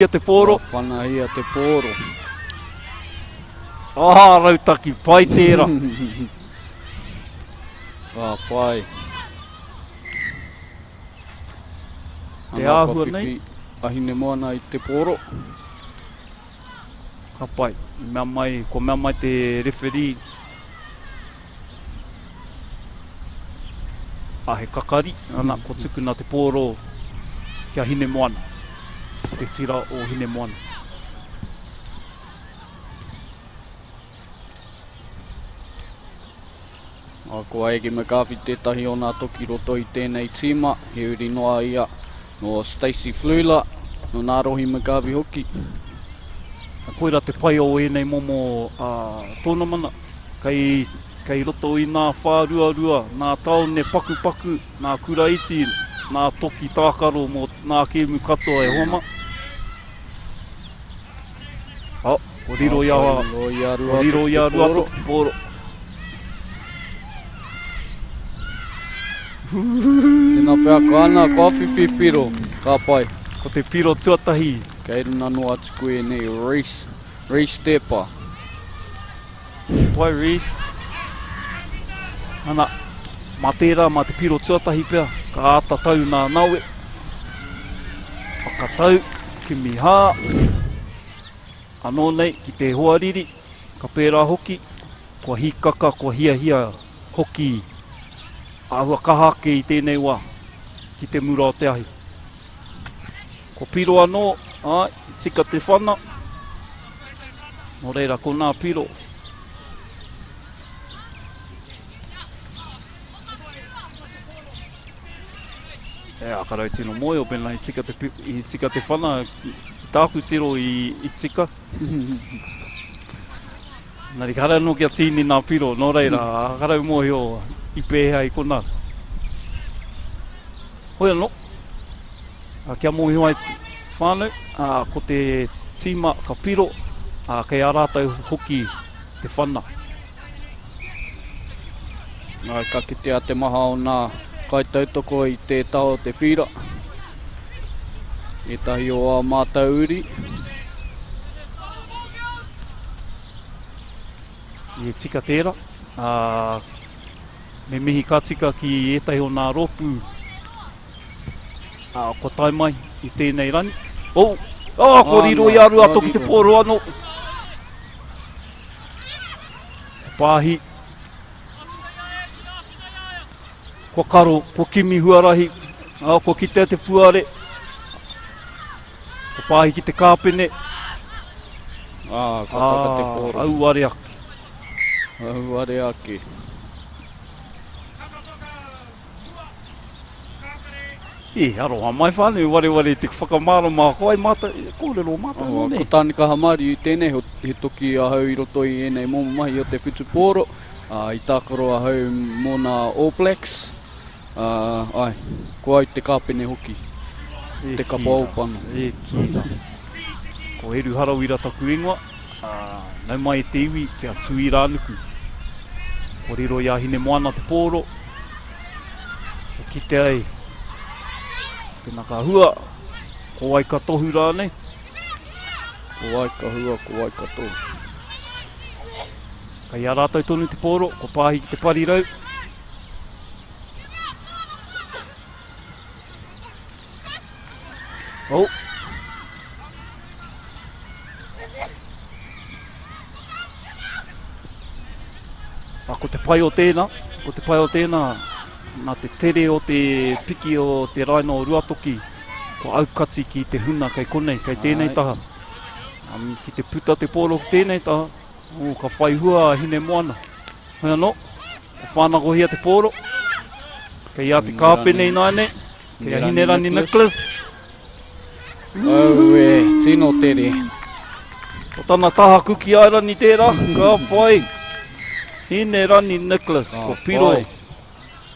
Ia te poro. Whanahia te poro. Rautaki, pai tērā. Pai. Te āhua nei. Ahine moana I te poro. Ka pai, ko mea mai te referee. He kakari, ana ko tukuna te poro kia hine moana. Te tira o hine moana. Ko aegi me kawhi tētahi o nā toki roto I tēnei tīma, he uri noa ia no Stacey Flula, no nā rohi me kawhi hoki. Koira te pai o enei momo Tonamana, kei roto I nā whāruarua, nā taone paku, nā kuraiti, nā toki tākaro mō nā kēmu katoa e homa. O riro ia rua toki te poro. Tēnā pēr kāna, kua whiwhi piro, ka pai. Ko te piro tuatahi. Kei runa no atu koe nei, Reese Tepa. Pai Reese. Ana, mā tērā, mā te piro tuatahi pēr, ka ata tau nā naue. Whakatau, ki miha. Anō nei, ki te hoariri, ka pērā hoki, kua hikaka, kua hia hoki. Āhua kahake I tēnei wā, ki te mura o te ahi. Ko piro anō, I tika te whana. Nō reira, ko nā piro. Akarau tino moe o pēnā I tika te whana, ki tāku tiro I tika. Nari ka hara no kia tīni nā piro, nō reira, akarau moe o I pēhea I kona. Hoi anō, kia mohi mai whānau, ko te tīma ka piro, kei ārātau hoki te whana. Ka kitea te maha o nā kaitautoko I te tao te whira. Etahi o a mātauri. I tika tērā. Me mihi ka tika ki etahi o nā ropu. Ko tai mai I tēnei rani. Ko riro I arua toki te poro anō. Pāhi. Ko karo, ko kimi huarahi. Ko kitea te puare. Ko pāhi ki te kāpene. Ko taka te poro. Auare aki. Auare aki. Aroha mai whānau, ware te whakamaro mā koe mata, kōrero mata nō nei. Ko tāni ka hamari I tēnei, he toki a hau I roto I enei momo mahi o te Whutuporo, I tākaro a hau mō nā All Blacks, ko ai te kāpene hoki, te kapa opano. Ko heru harau ira taku ingoa, Noema I te iwi kia Tuiranuku. Ko riro ia hine moana te poro, ki te ai. Tēnā ka hua, ko ai ka tohu rānei. Ko ai ka hua, ko ai ka tohu. Kai a rātou tonu te poro, ko pāhi ki te parirau. Ko te pai o tēnā, nā te tere o te piki o te raino o ruatoki, ko aukati ki te huna kei konei, kei tēnei taha. Ki te puta te poro tēnei taha, ka whai hua hine moana. Hoi anō, ka whānagohia te poro, kei a te kāpene nāne, kei a hine rani Nicholas. Tino tere. O tana taha kuki airani tērā, ka pai. Hine rani Nicholas, ko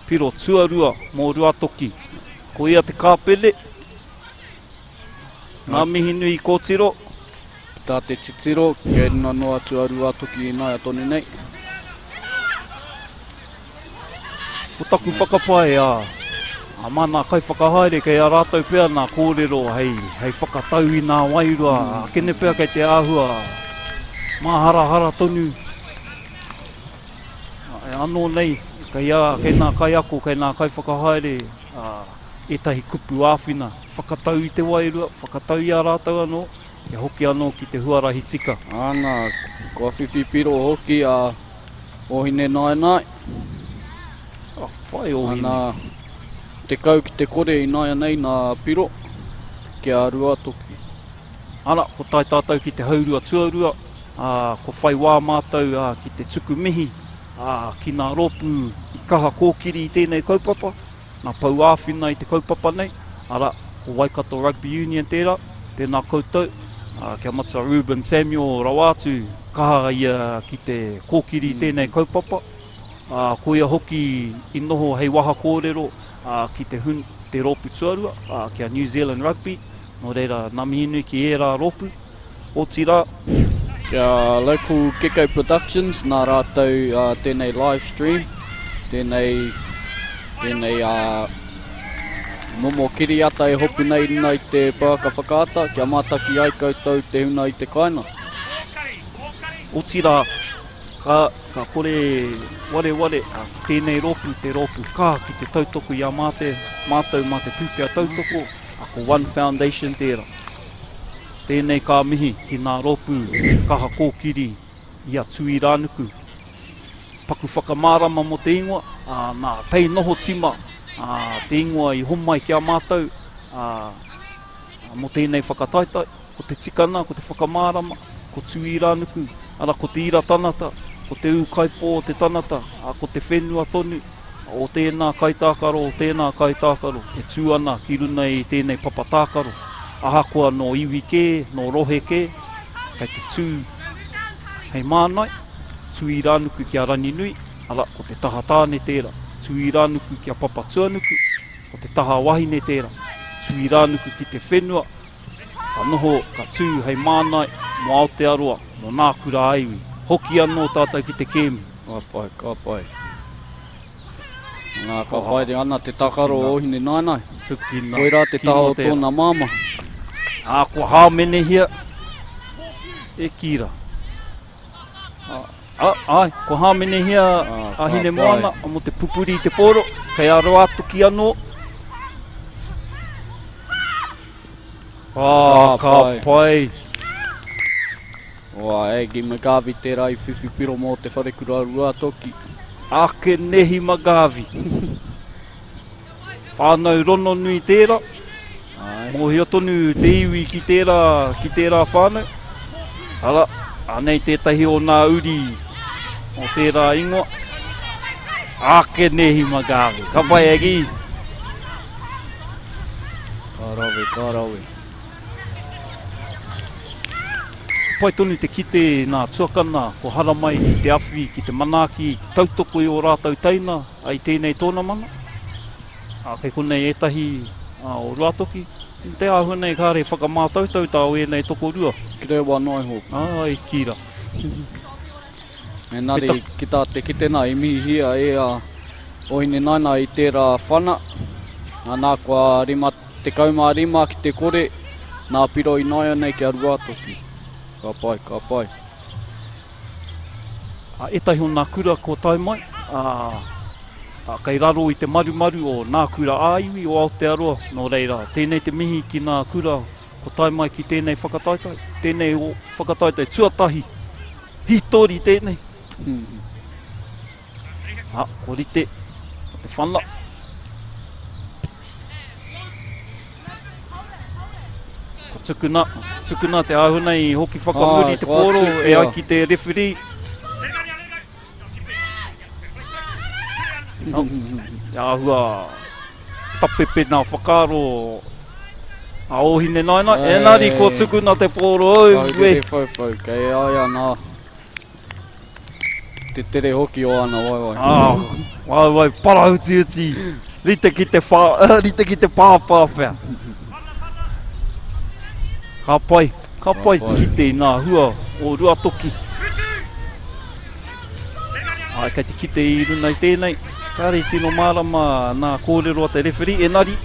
piro tuarua mō ruatoki. Ko ia te kāpele. Nā mihi nui ko tiro. Tā te titiro, kei runa noa tuarua toki I nai atone nei. Ko taku whakapae Mana kai whakahaere kei a rātou pia nā kōrero hei whakatau i nā wairua. Kene pia kei te āhua mahara tonu. Anō nei, kei nā kai ako, kei nā kai whakahaere etahi kupu āwhina. Whakatau i te wairua, whakatau i a rātou anō, kia hoki anō ki te huarahi tika. Ana, kua whiwhi piro hoki a ohine nai. Whai ohine. Ana, te kau ki te kore i nai nei nā piro, kia rua toki. Ara, ko tai tātou ki te haurua tuarua, ko whai wā mātou ki te tuku mihi, ki nā ropu i kaha kōkiri i tēnei kaupapa, nā pau āwhina i te kaupapa nei. Ara, ko Waikato Rugby Union tērā, tēnā koutou, kia mata Ruben Samuel Rawatu, kaha ia ki te kōkiri i tēnei kaupapa. Ko ia hoki i noho hei waha kōrero, ki te ropu tuarua, kia New Zealand Rugby, no reira nami inu ki era ropu, o tira. Kia Local Gecko Productions, nā rātou tēnei live stream, tēnei momo kiri ata e hopu nei rina i te pāka whakaata, kia mātaki ai koutou te huna i te kaina. O tira, ka kore ware, ki tēnei ropu, te ropu kā ki te tautoko i a mātou mā te pūpea tautoko, ko One Foundation tērā. Tēnei kā mihi ki nā ropu kaha kōkiri i a Tuiranuku. Paku whakamārama mo te ingoa, nā tei noho tima, te ingoa i homai ki a mātou, mo tēnei whakataitai, ko te tikana, ko te whakamārama, ko Tuiranuku, ara ko te ira tanata, ko te ukaipo o te tanata, ko te whenua tonu, o tēnā kaitākaro, e tū ana ki runa i tēnei papatākaro. Ahakoa no iwi kē, no rohe kē, kei te tū hei mānai, Tuiranuku kia rani nui, ara ko te taha tāne tērā, Tuiranuku kia papa tuanuku, ko te taha wahine tērā, Tuiranuku ki te whenua, ka noho, ka tū hei mānai, mo Aotearoa, no nā kura aiwi, hoki anō tātou ki te kēmu. Ka pai. Nā, ka pai te ana te takaro o ohine nai. Tukina. Koira te taha o tōna māma. Kua hāmenehia, e kira. Ai, kua hāmenehia hine moana, mo te pupuri i te poro, kei aro atu ki anō. Ka pai. Egi magavi tērā i whiwhi piro mō te wharekura rua toki. Ake nehi magavi. Whānau rono nui tērā. Mōhia tonu te iwi ki tērā whānau. Ara, anei tētahi o nā uri o tērā ingoa. Ake nehi magavi. Ka pai egi. Ka rawe. Pai tonu te kite nā tuakana, ko haramai ki te awhi, ki te manaki, ki tautoko i o rātou teina, ai tēnei tōnamana. Kei konei etahi o rātoki. Te āhua nei kāre whakamātautau tāo e nei toko rua. Ki reo wā nai hō. Ai, kira. Engari, ki tā te kitena i mihi hia e ohine naina i tērā whana. Nā kua te kaumā rima ki te kore, nā piro i nai nei ki a ruatoki. Ka pai. Etahi o nā kura ko tai mai, kei raro i te maru o nā kura āiwi o Aotearoa, no reira. Tēnei te mihi ki nā kura ko tai mai ki tēnei whakataitai. Tēnei o whakataitai tuatahi, hitori tēnei. Ko rite, ko te whana. Tukuna te āhunei hoki whakamuri te poro e ai ki te referee. Te āhua tapepe nā whakaro a ohine naina. Enari ko tukuna te poro au. Te whau, kei aia nā te tere hoki o ana wai. Wai, para uti. Rite ki te pāpāpea. Ka pai ki te nā hua o ruatoki. Kei te kite i runa i tēnei. Kāre tino mārama nā kōrero a te referi, enari,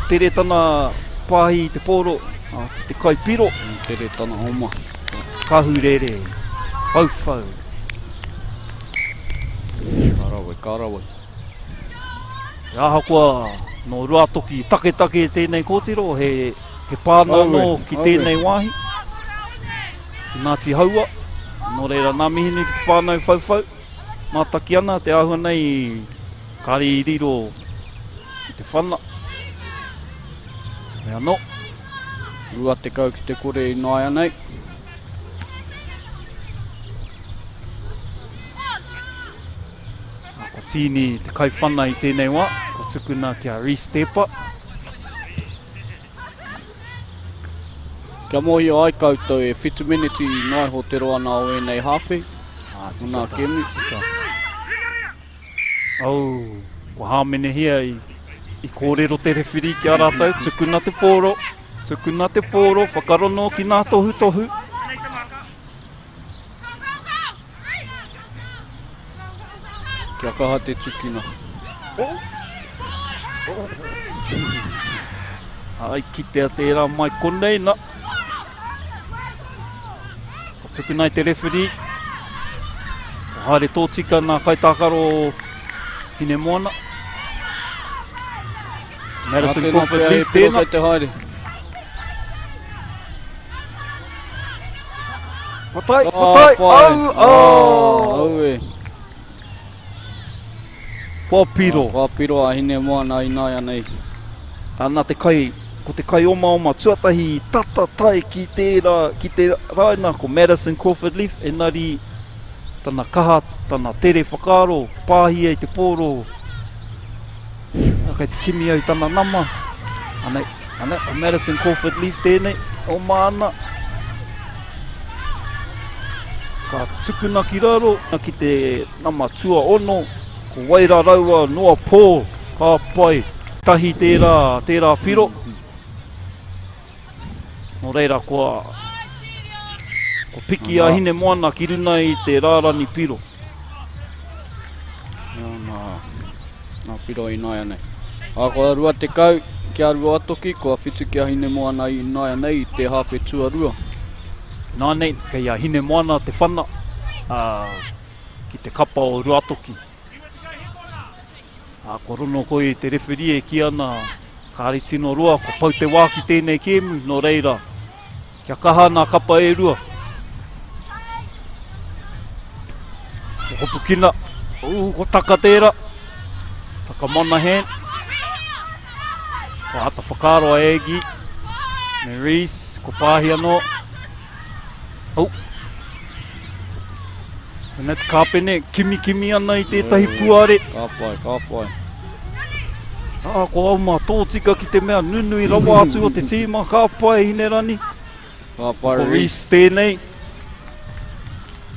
tere tana pāhi i te pōro, ki te kaipiro. Tere tana homa. Kahurere, whauwhau. Karawai. Aha koa, no rua toki take tēnei kōtiro, he pāna no ki tēnei wāhi. Ki Ngāti Haurua, no reira nā mihinu ki te whānau whauwhau. Mātaki ana, te ahua nei, kāre i riro i te whana. Hea no. Rua te kau ki te kore i nāia nei. Ko tīni te kai whana i tēnei wā, ko tukuna kia re-stepa. Kia mohi ai koutou e whitu miniti nai ho te roa nā o enei hawhi. Nā kemi. Au, ko hāmene hia i kōrero te rewhiri ki a rātou, tukuna te pōro, whakarono ki nā tohu. Kia kaha te tukina. Ai, ki te tērā mai konei na. Ko tukuna i te rewhiri. Ko haere tōtika nā kaitākaro hine moana. Madison Crawford leaf tēnā. Te haere. Matai, au e. Kua piro. Kua piro a hine moana i nāia nei. Nā te kai, ko te kai oma, tuatahi tata tai ki te raina, ko Madison Crawford leaf, enari tana kaha, tana tere whakaro, pāhia i te pōro. Kei te kimi au tana nama. Ana, ko Madison Crawford leaf tēnei, o māna. Ka tukuna ki raro, ki te nama tua ono, ko waira raua noa pō, ka pai, tahi tērā piro. No reira ko piki a hine moana ki runa i te rārani piro. Nā piro i nāia nei. Ko rua te kau ki a rua atoki, ko a whitu ki a hine moana i nāia nei i te hawhe tuarua. Nā nei, kei a hine moana te whana ki te kapa o rua atoki. Ko rono koe te rewhiri e ki ana kāre tino rua, ko pau te wā ki tēnei kēmu, no reira. Kia kaha nā kapa e rua. Ko hopu kina, ko taka tērā. Taka mana hen. Ko hata whakaro a egi. Maurice, ko pāhi anō. Nā te kāpene, kimi ana i tētahi puare. Ka pai. Ko auma tōtika ki te mea nunui rawa atu o te tīma, ka pai hine rani. Ka pai Reese tēnei.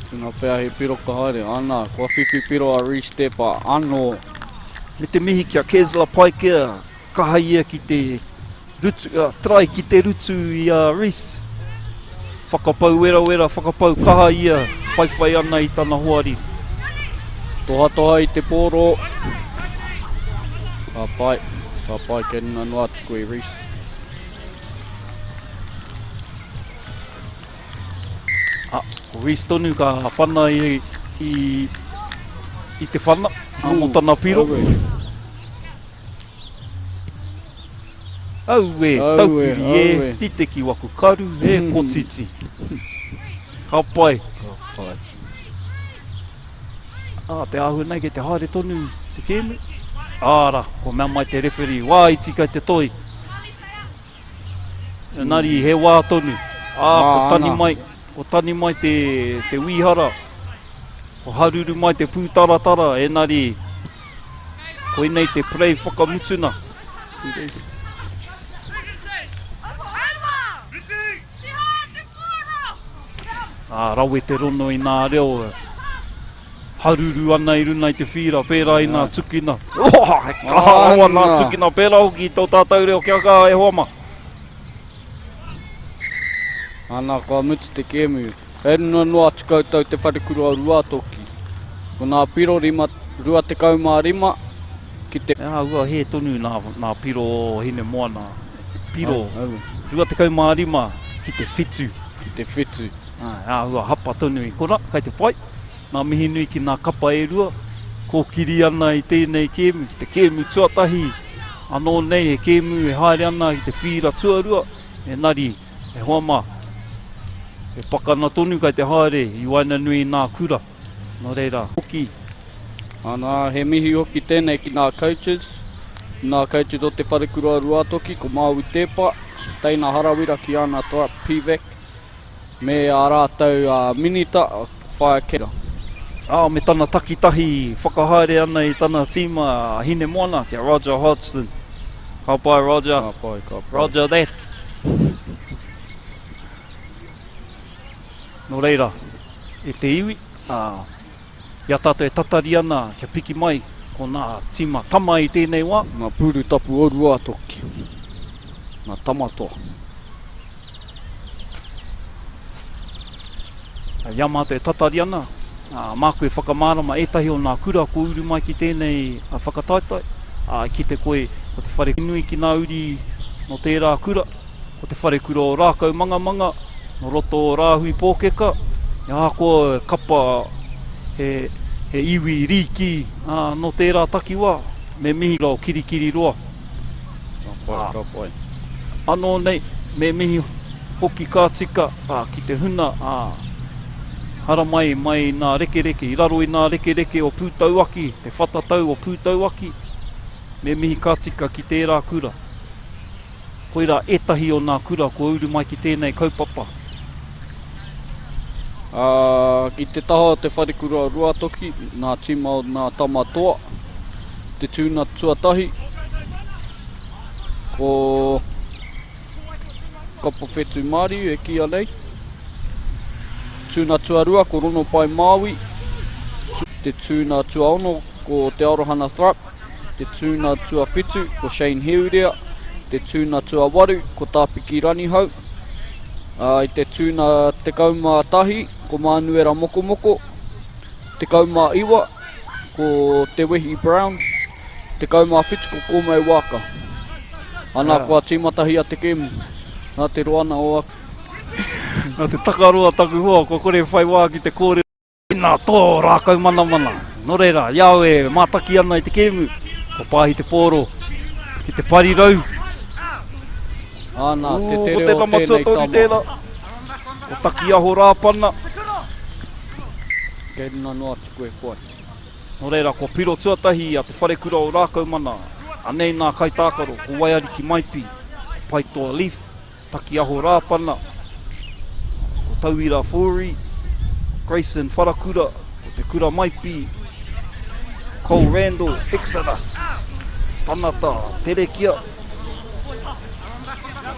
Tuna pēa he piro ka haere, ana, kua whiwhi piro a re-stepa, anō. Me te mihi kia Kesla pai kia, kaha ia ki te rutu, trai ki te rutu i a Reese. Whakapau wera, whakapau kaha ia, whaiwhai ana i tana hoariri. Tohatoha i te pōro. Ka pai ke nina noa tuku i Reese. Ko Reese tonu ka whana i te whana, mo tana piro. Aue, taupiri e, titeki waku karu e kotiti. Ka pai. Te ahu nei ke te haere tonu te kēmu. Āra, ko mea mai te rewhiri, wā i tika te toi. Nari he wā tonu. Ko tani mai te wihara. Ko haruru mai te pūtaratara, nari ko inei te prei whakamutuna. Rawe te rono i nā reo. Haruru ana i runa i te whira, pērā i nā tukina. Kaha nā tukina, pērā hoki i tō tātou reo kia kā e hoama. Ana, ka mutu te kēmu. E runa noa atu koutou te wharekuru a rua toki. Ko nā piro rua te kaumārima ki te... Ua he tonu nā piro hine moana. Piro, rua te kaumārima ki te whitu. Ki te whitu. Ua hapa tonu i kora, kai te pai. Nā mihi nui ki nā kapa e rua. Ko kiri ana i tēnei kēmu, te kēmu tuatahi. Anō nei he kēmu e haere ana i te whira tuarua. E nari, e hoama. E pakana tonu kai te haere i waina nui nā kura. Nō reira, hoki. Ana, he mihi hoki tēnei ki nā coaches. Nā coaches o te wharekura rua toki, ko Māui Tepa. Teina harawira ki ana toa PVEC. Me a rātou minita, whae kera. Me tana takitahi whakahaere ana i tana tīma hine moana, kia Roger Hodgson. Ka pai, Roger. Ka pai. Roger that. Nō reira, e te iwi, ia tātou e tatari ana kia piki mai ko nā tīma tama i tēnei wā. Nā pūru tapu o rua toki. Nā tamatoa. Ia mātou e tatari ana. Mā koe whakamārama etahi o nā kura ko uru mai ki tēnei whakataitai. Ki te koe, ko te whare nui ki nā uri no tērā kura. Ko te whare kura o rākau manga, no roto o rāhui pōkeka. Ia koe kapa he iwi riki no tērā takiwā. Me mihi rau kirikiri roa. Ka pai. Anō nei, me mihi hoki kā tika ki te huna. Hara mai nā rekereke, i raro i nā rekereke o pūtauaki, te whatatau o pūtauaki. Me mihi kā tika ki tērā kura. Koira etahi o nā kura ko uru mai ki tēnei kaupapa. Ki te taha o te wharekura rua toki, nā tima o nā tamatoa. Te tūna tuatahi. Ko kapa whetu Māori e kia nei. Tūna tuarua ko rono pai Māui. Te tūna tuaono ko te Arohana Thrup. Te tūna tuawhitu ko Shane Heurea. Te tūna tuawaru ko Tāpiki Ranihau. I te tūna te kaumā tahi ko Manuera Mokomoko. Te kaumā iwa ko Te Wehi Brown. Te kaumā whitu ko Komei Waka. Ana kua tīmatahi a te kemu. Nā te roana o aku. Nā te takaroa taku hoa, ko kore whai wā ki te kōre. Nā tō rākau mana. Nō reira, iau e mātaki ana i te kēmu. Ko pāhi te pōro, ki te parirau. Ana, te tere o tēnei tama. Tēnā. Ko taki aho rāpana. Kei rina noa tuku e koe. Nō reira, ko piro tuatahi a te wharekura o rākau mana. Anei nā kaitākaro, ko waiari ki maipi. Pai toa leaf, taki aho rāpana. Tauira Fori, Grayson Wharakura, ko te kura maipi, Cole Randall, Exodus, Tanata, Terekia,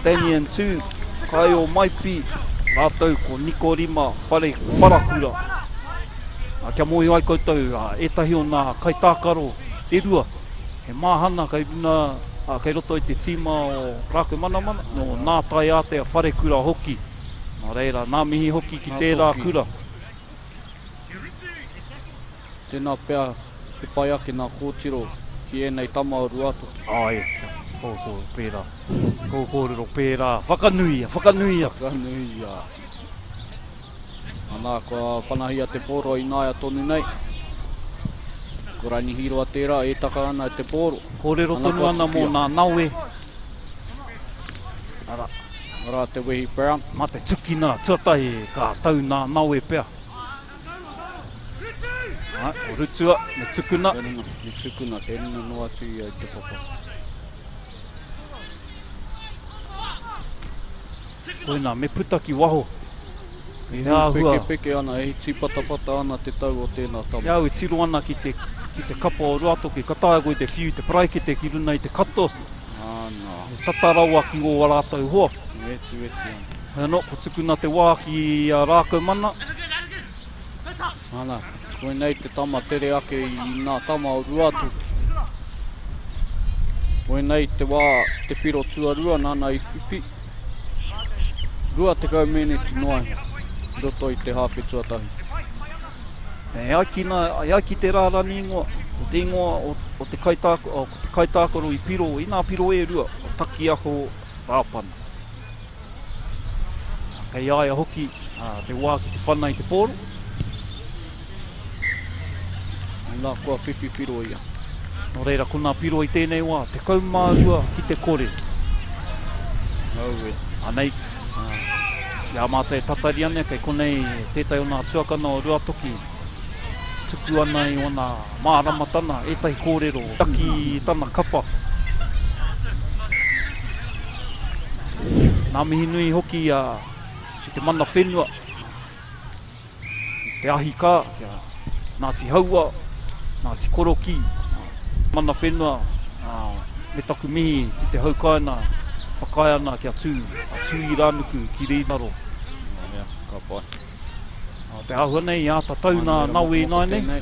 Daniel Tu, Kaio Maipi, rātou ko Nikorima, Wharakura. Kia mohi ai koutou, etahi o nā kaitākaro, e rua, he māhana kei runa, kei roto i te tīma o rākau mana, no nā tai ātea Wharekura hoki. Nā reira, nā mihi hoki ki tērā kura. Tēnā pēr, he pai ake nā kōtiro ki ēnei tama o rua toki. Kōkō pērā. Kōkōrero pērā. Whakanuia. Whakanuia. Anā, kua whanahia te pōro i nāia tonu nei. Ko raini hiroa tērā, e taka ana te pōro. Kōrero tonu ana mō nā naue. Ara te Wehi Brown. Mā te tukina, tuatahi, ka tau nā naue pēr. Ko rutua, me tukuna. Me tukuna, ke rina noa tui ai te papa. Koina, me putaki waho. E hua peke ana, e tīpatapata ana te tau o tēnā tama. Iau e tiro ana ki te kapa o ruatoki, ka tāia koe te whiu, te praikete ki runa i te kato. Tataraua ki ngō warātau hoa. Etu ana. No, ko tukuna te wā ki rākau mana. Ana, koe nei te tama tere ake i nā tama o ruatoki. Koe nei te wā, te piro tuarua nāna i whiwhi. Rua te kau mene tu noai, roto i te hawhi tuatahi. E ai ki te rārani ingoa, o te ingoa o te kaitākaro i piro, i nā piro e rua, o taki ako rāpana. Kei aia hoki te wā ki te whanai te pōro. Nā kua whiwhi piro ia. No reira, ko nā piro i tēnei wā, te kaumārua ki te kore. Aue. Anei, ia mātai tatari ane, kei konei tētai o nā tuakana o Ruatoki. Tuku ana i ona māramatana, etahi kōrero, taki tana kapa. Nā mihi nui hoki ki te mana whenua, te ahi kā, kia Ngāti Haurua, Ngāti Koroki, mana whenua, me taku mihi ki te haukaina, whakaiana kia Tuiranuku ki Rīnaro. Ia, ka pai. Te ahua nei, ia tatau nā naue nai nei.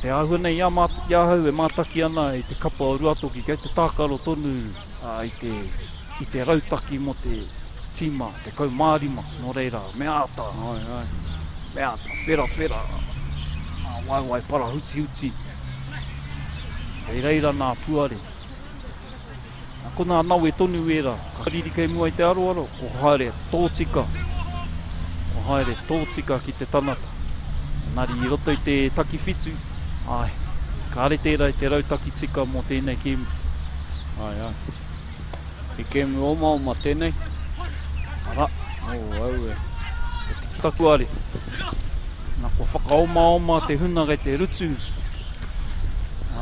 Te ahua nei, ia hau e mātaki ana i te kapa o Ruatoki, kei te tākaro tonu i te rautaki mo te tima, te kaumārima, no reira, me ata. Me ata, whera, wai, para huti. Kei reira nā puare. Ko nā naue tonu era, ka riri kei mua i te aroaro, ko haere tōtika. Ko haere tōtika ki te tanata. Nari i roto i te takiwhitu, ka are tērā i te rautaki tika mō tēnei kēmu. I kēmu oma tēnei? Ara. Aue. E te kitaku are. Nā ko whakaoma te hunaga i te rutu.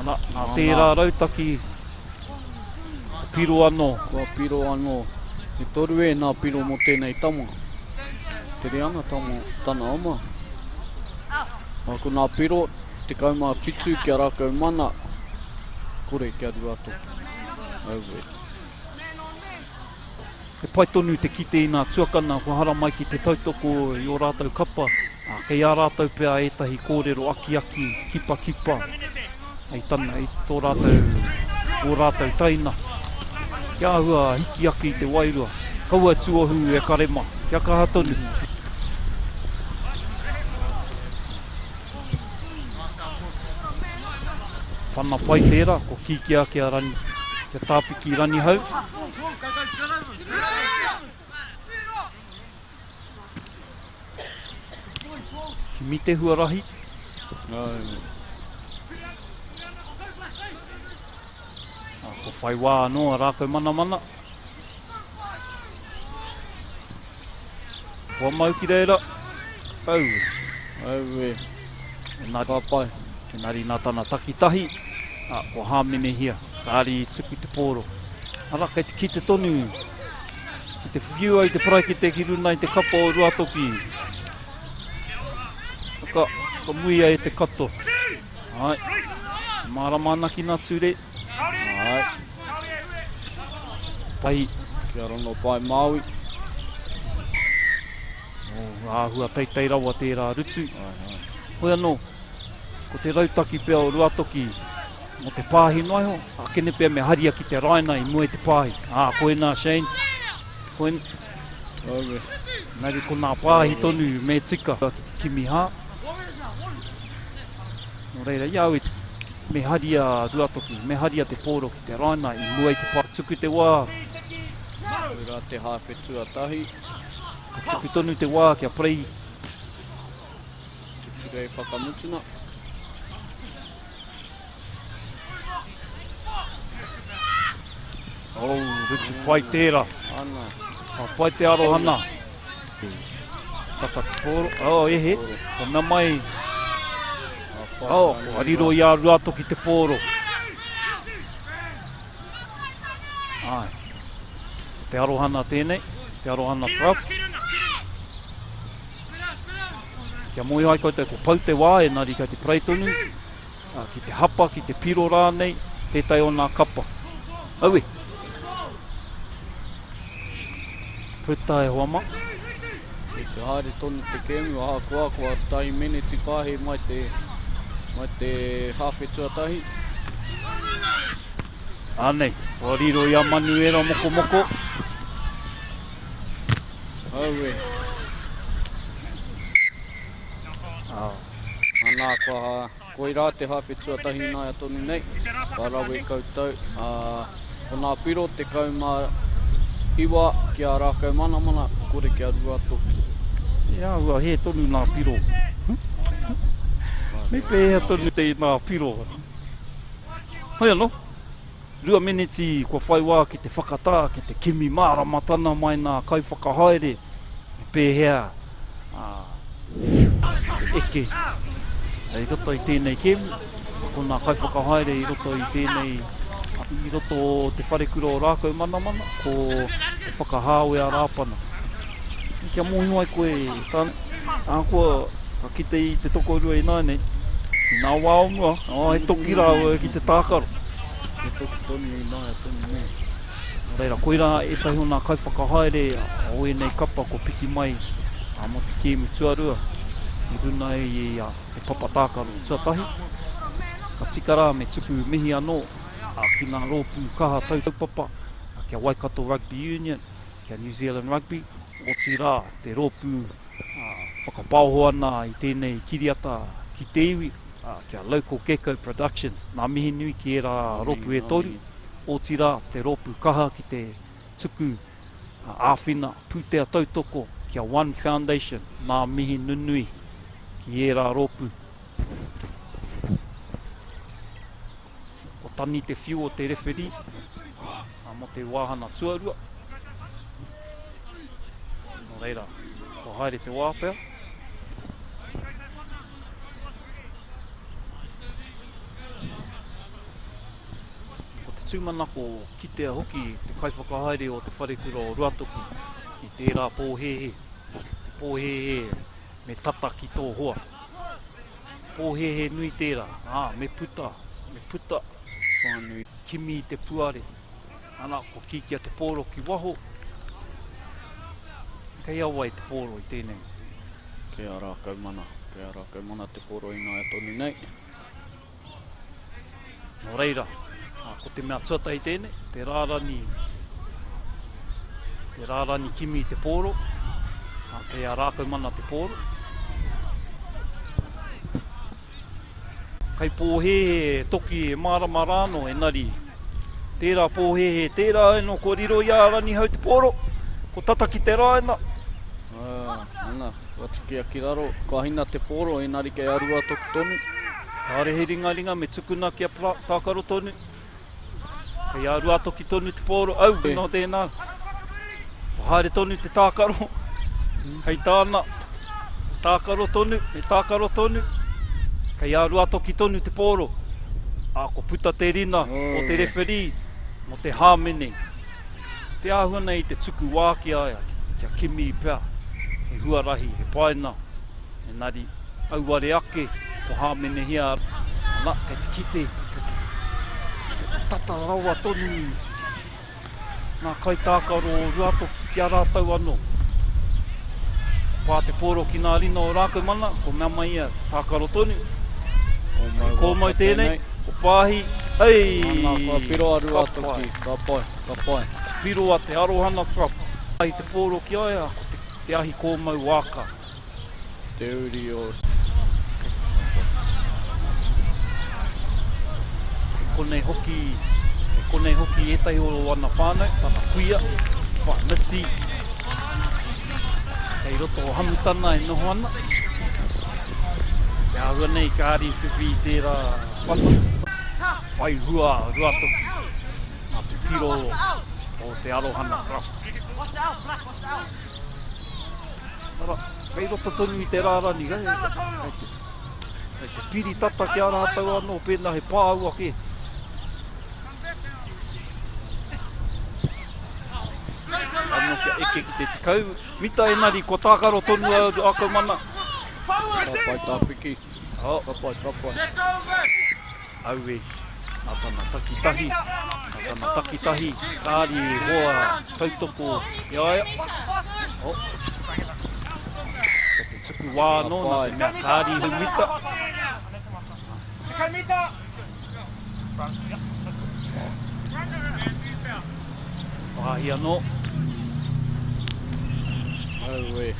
Nā tērā rautaki piro anō. Kua piro anō. E toru e nā piro mo tēnei tama. Te reanga tana oma. Ko nā piro, te kauma whitu kia rākau mana. Kore kia Ruatoki. Aue. E pai tonu te kite i nā tuakana, ko hara mai ki te tautoko i o rātau kapa. Kei ā rātau pēr etahi kōrero aki, kipa. Ei tana, i tō rātau, o rātau taina. Kia hua hiki aki i te wairua. Kaua tuohu e karema. Kia kaha tonu. Whana pai tērā, ko kikia kia rani. Kia tāpiki rani hau. Ki mite huarahi. Ko whai wā anō a rākau mana. Kua mau ki reira. Aue. Engari nā tana takitahi. Ko hāmene hia. Kāri i tuku te pōro. Ara, kei te kite tonu. Ki te whiua i te praikite ki runa i te kapa o Ruatoki. Ka muia e te kato. Māramana ki nā ture. Pai. Kia rono pai Māui. Āhua teitei rawa tērā rutu. Hoi anō, ko te rautaki pēr o Ruatoki, mo te pāhi noiho, kene pēr me haria ki te raina i mua i te pāhi. Koe nā Shane. Koe nari ko nā pāhi tonu me tika ki te kimiha. No reira, iau i me haria Ruatoki, me haria te pōro ki te raina i mua i te pāhi. Tuku te wā. Rā te hāwhetua tahi. Ka tuku tonu te wā kia prei. Tuku rei whakamutuna. Rutu pai tērā. Ana. Pai te arohana. Taka te pōro. Ehe. Ko mea mai. Ko ariro i a Ruatoki te pōro. Te arohana tēnei. Te arohana frap. Kia moi hai koe te ko pau te wā e nari kai te praitonu. Ki te hapa, ki te piro rānei. Tētai o nā kapa. Aue. Puta e hoama. E te haere tonu te kēmu, kua tai meneti pāhe mai te hāwhetua tahi. Anei, o riro ia manuera moko moko. Haere. Anā ko i rā te hawhetua tahina ia tonu nei. Parawe koutou. Ko nā piro te kauma iwa ki a rākau manamana, kore ki a rua toki. Ia ua he tonu nā piro. Me pēhea tonu te nā piro. Hoi anō, 2 miniti kua whai wā ki te whakatā, ki te kimi māra matana mai nā kai whakahaere. Me pēhea eke. I roto i tēnei kemi, ko nā kai whakahaere i roto i tēnei, i roto o te wharekura o rākau manamana, ko te whakahau e a rāpana. Kia mohi mai koe tāne, kua ka kite i te toko rua i nāi nei, i nā wāonga, he toki rāua ki te tākaro. He toki tonu i nāi a tonu nei. Reira, koira e tahi o nā kai whakahaere, o e nei kapa ko piki mai, mo te kemi tuarua. I runa i te papa tākaro tuatahi. Ka tikara me tuku mihi anō, ki nā rōpū kaha taupapa, kia Waikato Rugby Union, kia New Zealand Rugby, o tī rā te rōpū whakapauho ana i tēnei kiriata ki te iwi, kia Local Gecko Productions, nā mihi nui ki e rā rōpū e toru, o tī rā te rōpū kaha ki te tuku āwhina pūtea tautoko, kia One Foundation, nā mihi nunui ki e rā rōpū. Ko tani te whiu o te referee, mo te wāhana tuarua. No reira, ko haere te wāpea. Ko te tūmanako kitea hoki te kaiwhakahaere o te wharekura o Ruatoki i tērā pōhehe. Te pōhehe me tataki tō hoa. Pōhehe nui tērā, me puta. Whānui. Kimi i te puare. Ana, ko kikia te pōro ki waho. Kei awa i te pōro i tēnei. Kei a rākau mana te pōro i nāi a tonu nei. No reira, ko te mea tuata i tēnei, te rārani kimi i te pōro. Kei a rākau mana te pōro. Kei pōhehe toki e marama rāno e nari. Tērā pōhehe, tērā eno ko riro i ārani hau te pōro. Ko tataki te rāina. Ana, watukia ki raro, ka hina te pōro e nari kei arua toku tonu. Kāre he ringa me tukuna kia tākaro tonu. Kei arua toki tonu te pōro, no tēnā. Haere tonu te tākaro. Hei tāna, tākaro tonu, me tākaro tonu. Kei arua toki tonu te pōro. Ko puta te rina o te referee, mo te hāmene. Te āhuna i te tuku wākia kia kimi i pēr. He huarahi, he paina. E nari, auare ake, ko hāmene hia. Ana, kei te kite, kei te tata rawa tonu. Nā kai tākaro o Ruatoki ki a rātau anō. Pā te pōro ki nā rina o rākau mana, ko mea mai ia tākaro tonu. Ko mai tēnei, ko pāhi, Ana, ka piro a Ruatoki, ka pai. Piro a te arohana whap. Ai te pōro ki aia, ko te ahi ko mau wāka. Te uri o... Konei hoki e tai o wana whānau, tana kuia, whanasi. Kei roto o hamutana e noho ana. Te ahua nei kāri whiwhi i tērā whana. Whai hua Ruatoki. Nā te piro o te arohana whap. Ara, kei roto tonu i te rārani, kei te piri tata ki a rātau anō, pēnā he pāua ke. Anō kia eke ki te tikau. Mita e nari, ko tākaro tonu a kau mana. Ka pai tāpiki. Ka pai. Aue, nā tana takitahi, kāri hoa tautoko ki aia. Ko te tuku wāno, nā te mea kāri hu mita. Pāhi anō. Au e.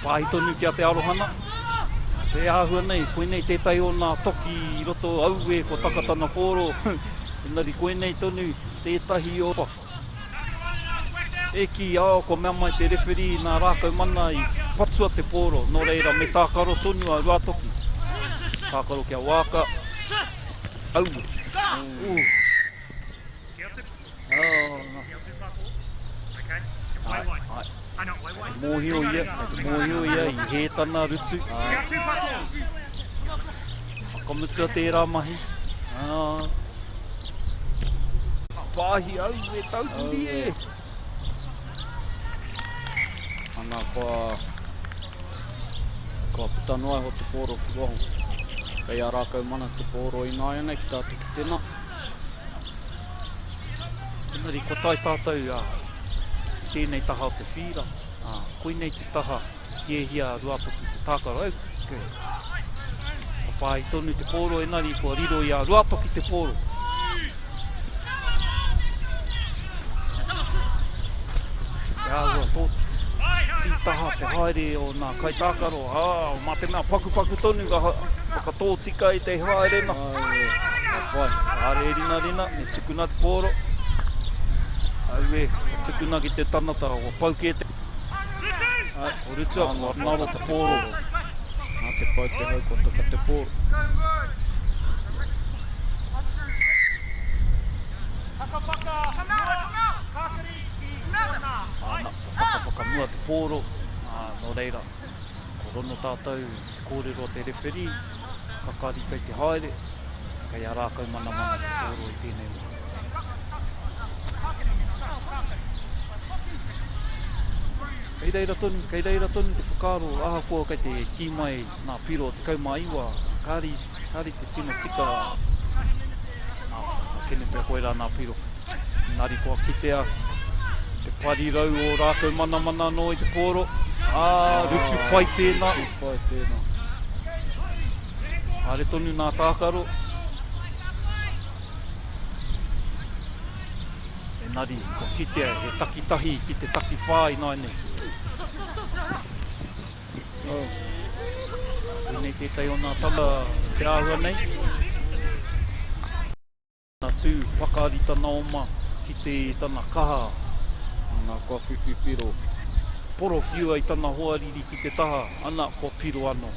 Pāhi tonu ki a te arohana. Te āhua nei, koe nei tētai o nā toki I roto au e ko takatana pōro. Engari koe nei tonu tētahi o paku. E ki ao ko mea mai te referi nā rākau mana I patsua te pōro. Nō reira me tākaro tonu a rua toki. Tākaro kia wāka. Au. Mōhio ia I he tana rutu. Whakamutua tērā mahi. Pāhi au e tauturi e. Ana kua putanua ho te pōro ki waho. Kei a rākau mana te pōro I nāia nei ki tātou ki tēnā. Engari ko tai tātou ki tēnei taha o te whira. Koe nei te taha hiehia rua toki te tākaro au. Ko pāhi tonu te pōro engari ko riro I a rua toki te pōro. Te āhua tō tītaha te haere o nā kai tākaro. Mā te mea paku tonu ka whakatōtika I te haere na. Haere rina, me tukuna te pōro. Au e, tukuna ki te tanata o pauke te. O rutua, ko naro te pōro. Nā te pau te hau ko taka te pōro. Whakamua te pōro. Nō reira, ko rono tātou te kōrero te referi. Kakari kei te haere. Kei a rākau mana te pōro I tēnei ua. Kei reira tonu te whakaro. Aha kua kei te ki mai nā piro te kaumaiwa. Kāri te tino tika. Kene pia koe rā nā piro. Nari kua kitea. Te parirau o rākau mana no I te pōro. Rutu pai tēnā. Haere tonu nā tākaro. Engari, ko kitea he takitahi ki te taki whai nai nei. Nei tētai o nā tanga te āhua nei. Nā tū pakarita Noema ki te tana kaha. Ana kua whiwhi piro. Poro whiua I tana hoariri ki te taha. Ana kua piro anō.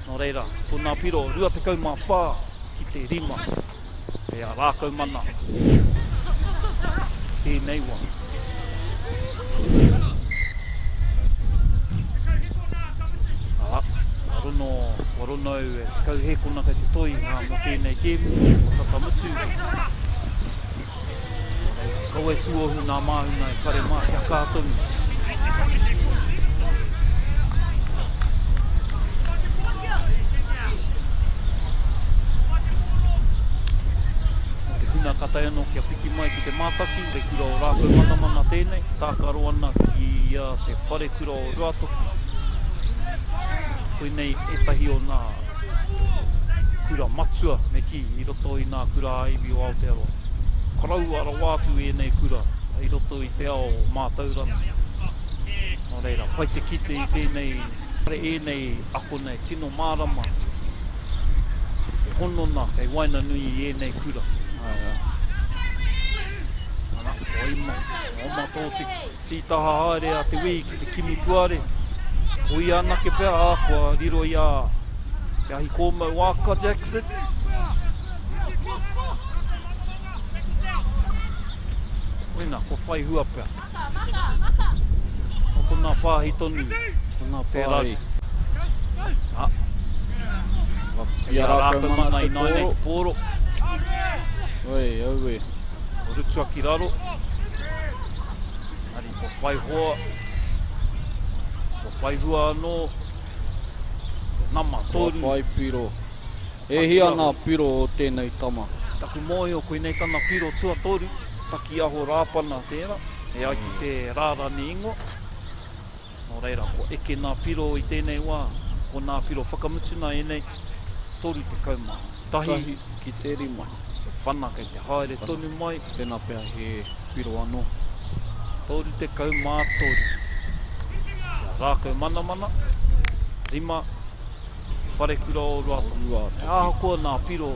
Nō reira, ko nā piro rua te kaumā whā ki te rima. Te a rākau mana. Tēnei wā. Warono au e te kauhekona kei te toi mo tēnei kēmu, o tatamutu. Kau e tuohu nā māhuna e kare mā kia kātonu. Te huna katai anō kia piki mai ki te mātaki, te kura o rākau mana tēnei, tākaro ana ki te whare kura o ruatoki. Koe nei etahi o nā kura matua me ki I roto I nā kura aibi o Aotearoa. Karau ara wātu e nei kura I roto I te ao mātaurana. Nō reira, pai te kite I tēnei pare e nei ako nei tino mārama. Te honona kei waina nui I e nei kura. Ana, oima, oma tō tītaha haere a te wī ki te kimi puare. Ui anake pia kua riro I a te ahi kōmau waka Jackson. Oina, ko whai hua pia. Ko nā pāhi tonu. Ko nā te pāhi. Ia rākau mana I nai nei te pōro. Au e. Ko rutua ki raro. Ari ko whai hoa. Whai hua anō, te nama toru. Whai piro. E hia nā piro o tēnei tama. Taku moe o koe nei tana piro tua toru. Taki aho rāpana tēnā. E ai ki te rārani ingo. Nō reira, ko eke nā piro I tēnei wā. Ko nā piro whakamutuna e nei. Toru te kaumā. tahi ki te rimai. e whana kei te haere tonu mai. Tēnā pēr he piro anō. Toru te kau mātoru. Kia rākau mana, rima, whare kura o Ruatoki. E ahakoa nā piro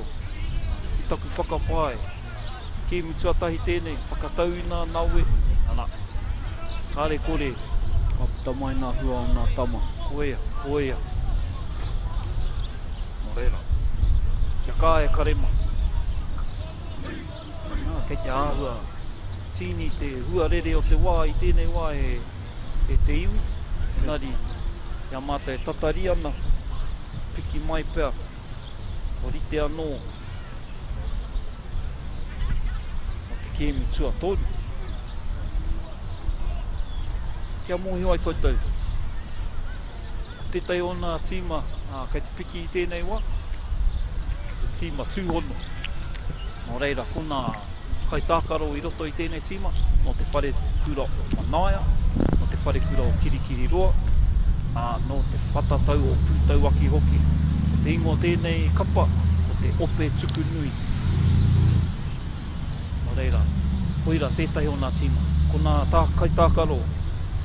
i taku whakapae. Ki mutua tahi tēnei, whakatauina naue, ana. Kāre kore. Ka puta mai nā hua o nā tama. Koea. Nō reira. Kia kā e karema. Kei te āhua. Tini te huarere o te wā i tēnei wā e te iwi. Engari, ia mātai e tatari ana. Piki mai pēr. O rite anō. O te kēmi tua toru. Kia mohi ai koutou. Tētai o nā tīma, kei te piki i tēnei wā. Te tīma tūhono. Nō reira, ko nā kai tākaro i roto i tēnei tīma, no te whare kura o manaia, no te whare kura o kirikiri roa, no te whatatau o pūtauaki hoki, o te ingo tēnei kapa, o te ope tuku nui. Nō reira, koira tētahi o nā tīma. Ko nā kai tākaro,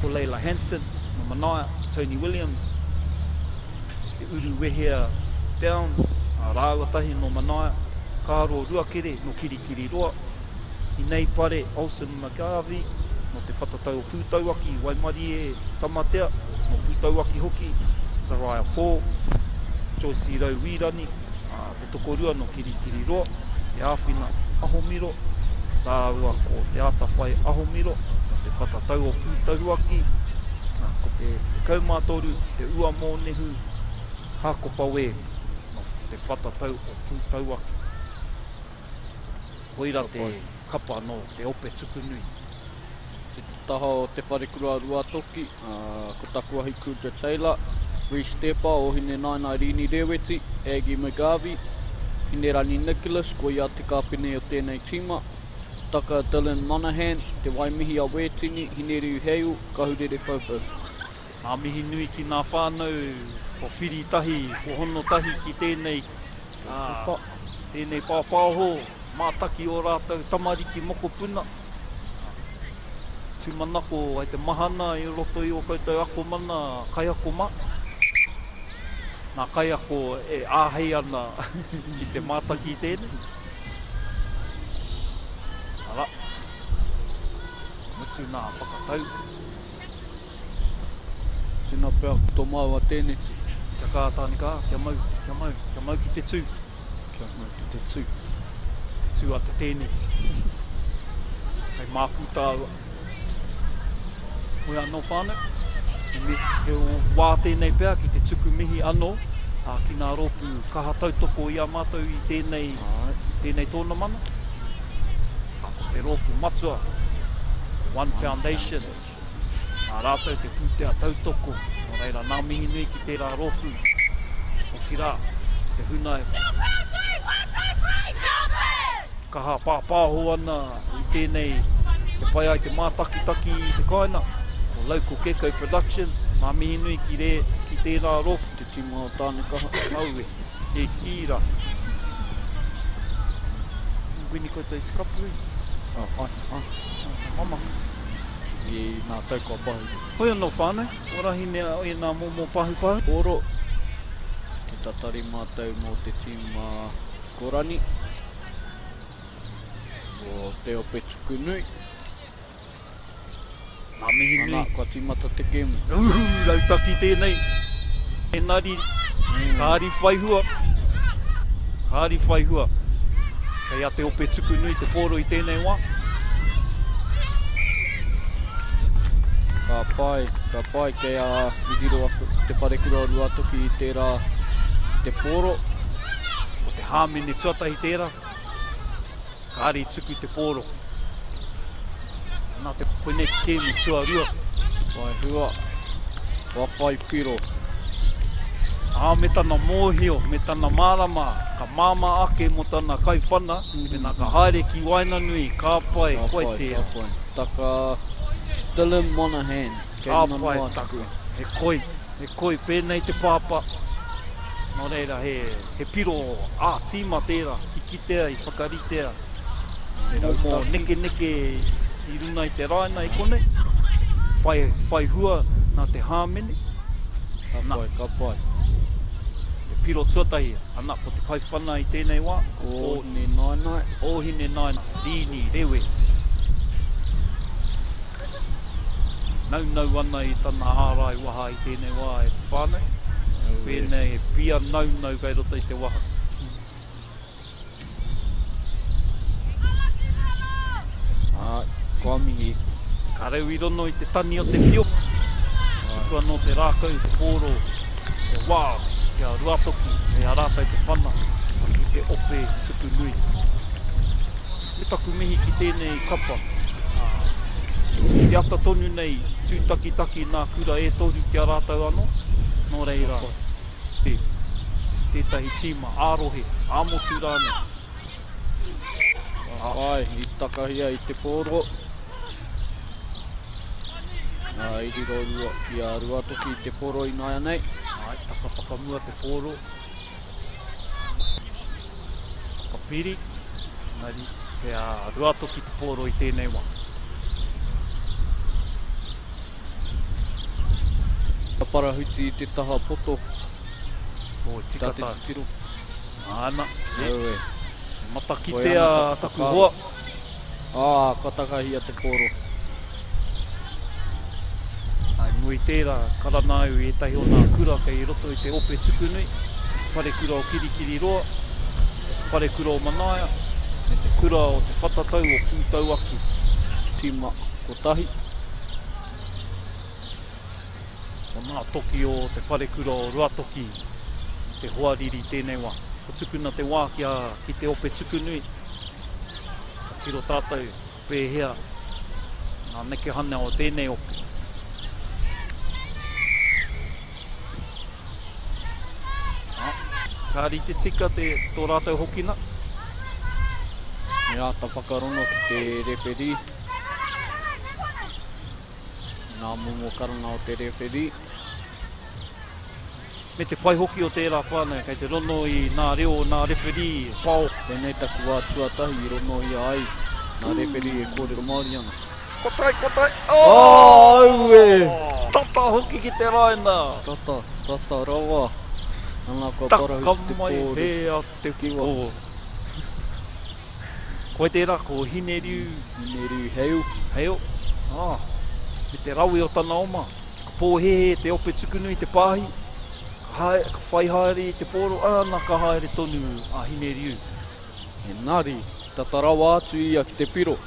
ko Leila Hansen, no manaia, Tony Williams, te uru wehea Downs, rāwatahi no manaia, kāro ruakere no kirikiri roa, I nei pare Olsen Magavi, no te whatatau o pūtauaki, Waimari e tamatea, no pūtauaki hoki, Saraya Paul, Joyce Rau Wirani, te tokorua no kirikiri roa, te āwhina ahomiro, rārua ko te ātawhai ahomiro, no te whatatau o pūtauaki, ko te kaumātoru, te ua mōnehu, Hakopawe, no te whatatau o pūtauaki. Koira te kapa no te ope tuku nui. Te taha o te wharekura Ruatoki, ko Takuahi Kuja Taylor, Reece Stepa o hine Naina Rini Reweti, Aggie McGarvey, hine Rani Nicholas, ko ia te kāpene o tēnei tīma, Taka Dylan Monahan, te Waimihi a Wetini, hine Riu Heu, ka hurere whauwhau. Nā mihi nui ki nā whānau, ko piri tahi, ko hono tahi ki tēnei, tēnei pāpāho, mātaki o rātou tamariki moko puna. Tūmanako ai te mahana i roto i o koutou ako mana kai ako ma. Nā kai ako e āhei ana i te mātaki i tēnei. Ara. Mutu nā whakatau. Tēnā pēr tō mau a tēnei ti. Kia kātāni kā, kia mau ki te tū. Kia mau ki te tū. Tū a te tēneti. Kei mākuta aua. Moe anō whānau. He o wā tēnei pēr ki te tuku mihi anō. Ki nā rōpū kaha tautoko i a mātou i tēnei tonamana. Ko te rōpū matua. One Foundation. Nā rātou te pūtea tautoko. Nō reira nā mihi nui ki tērā rōpū. O tirā, te hunai. Kaha pāpāho ana i tēnei, ke pai ai te mātakitaki i te kaina, o Local Gecko Productions, nā mihi nui ki tērā rōpū. Te tīma o tāne kaha. Aue, e kīra. Wini koutou te kapuri. Mama. I nā taukua pahu. Hoi anō whānau, ora hine e nā mōmō pahu. Oro, te tatari mātou mō te tīma Korani. O te ope tuku nui. Nā mihi nui. Ana, kua timata te kemu. Rautaki tēnei. Engari, kāri whaihua. Kei a te ope tuku nui te pōro i tēnei wā. Ka pai kei a Migiroa te wharekura Ruatoki i tērā te pōro. Ko te hāmene tuatahi tērā. Kāri tuku te pōro. Nā te koine ki kēmu tuarua. Wai hua. Wa whai piro. Me tana mōhio, me tana mārama, ka māma ake mo tana kaiwhana, pēnā ka haere ki waina nui, ka pai, koe tea. Taka Dylan Monahan. Ka pai, taka. He koi, pēnei te pāpa. Nō reira he piro tīma tērā, I kitea, I whakaritea. Mō neke I runa I te raina I konei. Whai hua nā te hāmene. Ka pai. Te piro tuatahi, ana po te kaiwhana I tēnei wā. Ohine nainai. Ohine nainai. Rini reweti. Nau ana I tana ārai waha I tēnei wā e te whānau. Pēnei e pia nau kai rota I te waha. Kua mihi. Ka reu I rono I te tani o te whio. Tuku anō te rākau, te pōro, te wā, kia ruatoki, e arata I te whana, ki te ope tuku nui. Me taku mihi ki tēnei kapa. I te ata tonu nei, tūtaki nā kura e toru ki a rātau anō, nō reira. Tētahi tīma, ārohe, āmotu rāne. Ai, I takahia I te pōro. I riro I a ruatoki I te pōro I nāia nei. Ai, taka whakamua te pōro. Whakapiri. Nari, te a ruatoki te pōro I tēnei wā. Ka parahuti I te taha poto. O tika Tā te titiro. Ana, Ewe. Mata ki te a taku hoa. Ka takahia te pōro. Ai, mui tērā, karanau e tahi o nā kura kei roto I te ope tukunui. Whare kura o kirikiri roa. Whare kura o manaia. Me te kura o te whatatau o pūtau aki. Tima kotahi. O nā toki o te whare kura o ruatoki. Te hoariri tēnei wā. Ko tukuna te wā ki te ope tukunui. Ka tiro tātou, pēhea. Nā neke hana o tēnei ope. Kāri te tika tō rātou hokina. Me āta whakarono ki te referi. Nā momo karana o te referi. Me te pai hoki o tērā whānau, kei te rono I nā reo, nā referi, pao. Pēnei taku wā tuatahi I rono I ai. Nā referi e kōrero Māori ana. Kotai! Aue! Tata hoki ki te raina! Tata rawa. Ana ka parahuti te Takamai pōro. he a te pō. Koe tērā, ko hineriu. Hineriu heu. Heo. Me te raui o tana oma. Ka pōhehe te ope tukunui te pāhi. Ka whai haere te pōro. Ana ka haere tonu a hineriu. Engari, tata rawa atu ia ki te piro.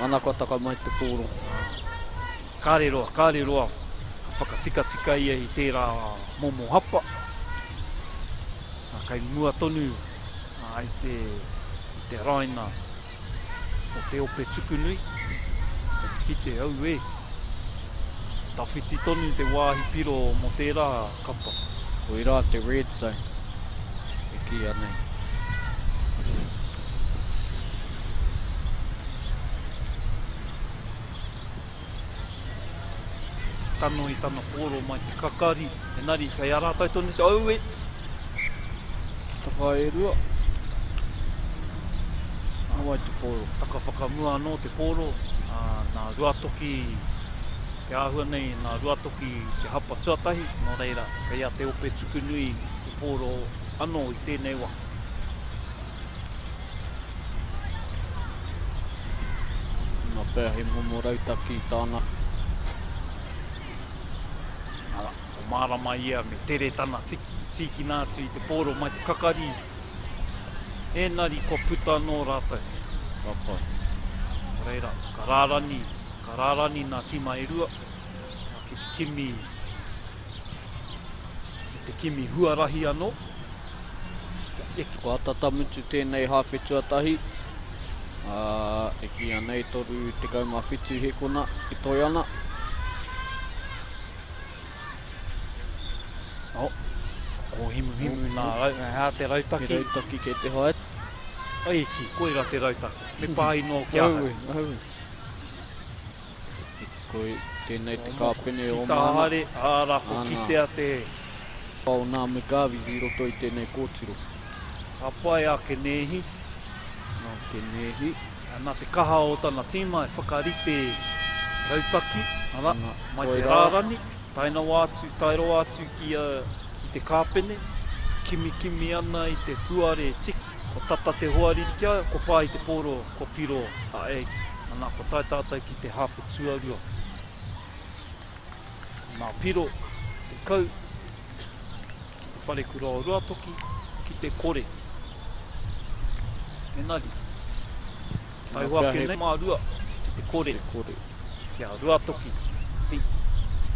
Ana ka taka mai te pōro. Kāreroa. Ka whakatika ia I tērā momo hapa. Kai mua tonu I te raina o te ope tukunui. Ki te au e. Tawhiti tonu te wāhi piro mo tērā kapa. Ko ira te red zone. E ki anei. Tano I tana pōro mai te kakari. Enari, kai arātai tonu te au e. Haerua. Awai te pōro. Taka whakamua anō te pōro. Nā ruatoki, te āhua nei, nā ruatoki te hapa tuatahi. Nō reira, kei a te ope tukunui te pōro anō I tēnei wā. Nā pēr he momo rautaki tāna. Ko mārama ia me tere tana tiki nātu I te pōro mai te kakari. Enari ko puta anō rātou. Ka pai. Reira, ka rārani nā tīma e rua. Ki te kimi huarahi anō. Ko atatamutu tēnei hawhi tuatahi. E ki anei toru te kaumawhitu he kona I toi ana. Ko himu nā te rautaki. Te rautaki kei te haere. Ai ki, koe ra te rautaki. Me pāi nō ki ahau. Aue. Koe tēnei te kāpene o Tita mana. hare, ārā ko kitea te Pau nā me kāwi i roto i tēnei kōtiro. Ka pai a ke nehi. Nā ke nehi. Nā te kaha o tana tima e whakarite rautaki. Ara, mai te Koe rā. rārani. Tairo atu ki te kāpene. Kimi ana i te tuare tik. Ko tata te hoariri kia, ko pā i te pōro, ko piro a egi. Nā ko tai tātai ki te hawhi tuarua. Nā piro, te kau, ki te whare kura o ruatoki, ki te kore. Enari, tai hoa ke nei, mā rua, ki te kore. Kia ruatoki.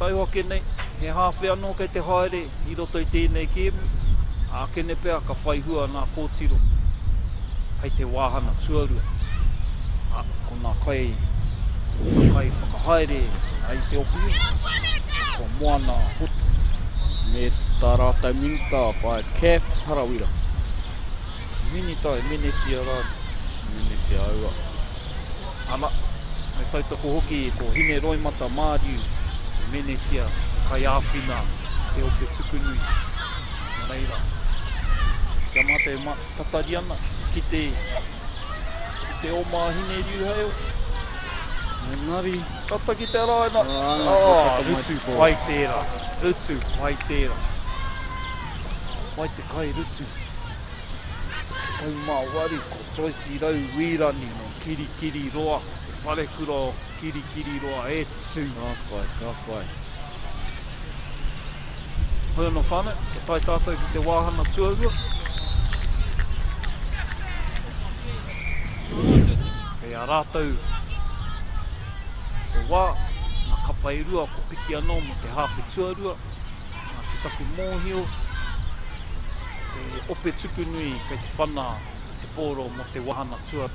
Tai hoa ke nei, he hawhi anō kei te haere, i roto i tēnei kēmu. A kene pēr ka whaihua nā kōtiro. Hei te wāhana tuarua. Ko nā kai whakahaere ai te opui. Ko moana hutu. Me tā rātai minita whae kef harawira. Minitai, menetia rāni. Menetia aua. Ana, me tautako hoki ko hine roimata māriu. Menetia, kai āwhina, te ope tukunui. Nā reira. Kia mate tatari ana ki te oma hine riuheo. Engari. Tata ki te raina. Rutu pai tērā. Rutu pai tērā. Pai te kai rutu. Kau mā wari ko Joyce rau wirani no kiri roa. Te whare kura o kiri roa e tū. Ka pai. Hoi no whānau, ke tai tātou ki te wāhana tuarua. Kei a rātou te wā, nā kapairua ko piki anō mo te hawhi tuarua, nā ki taku mōhio, te ope tukunui kei te whana te pōro mo te wāhana tuarua.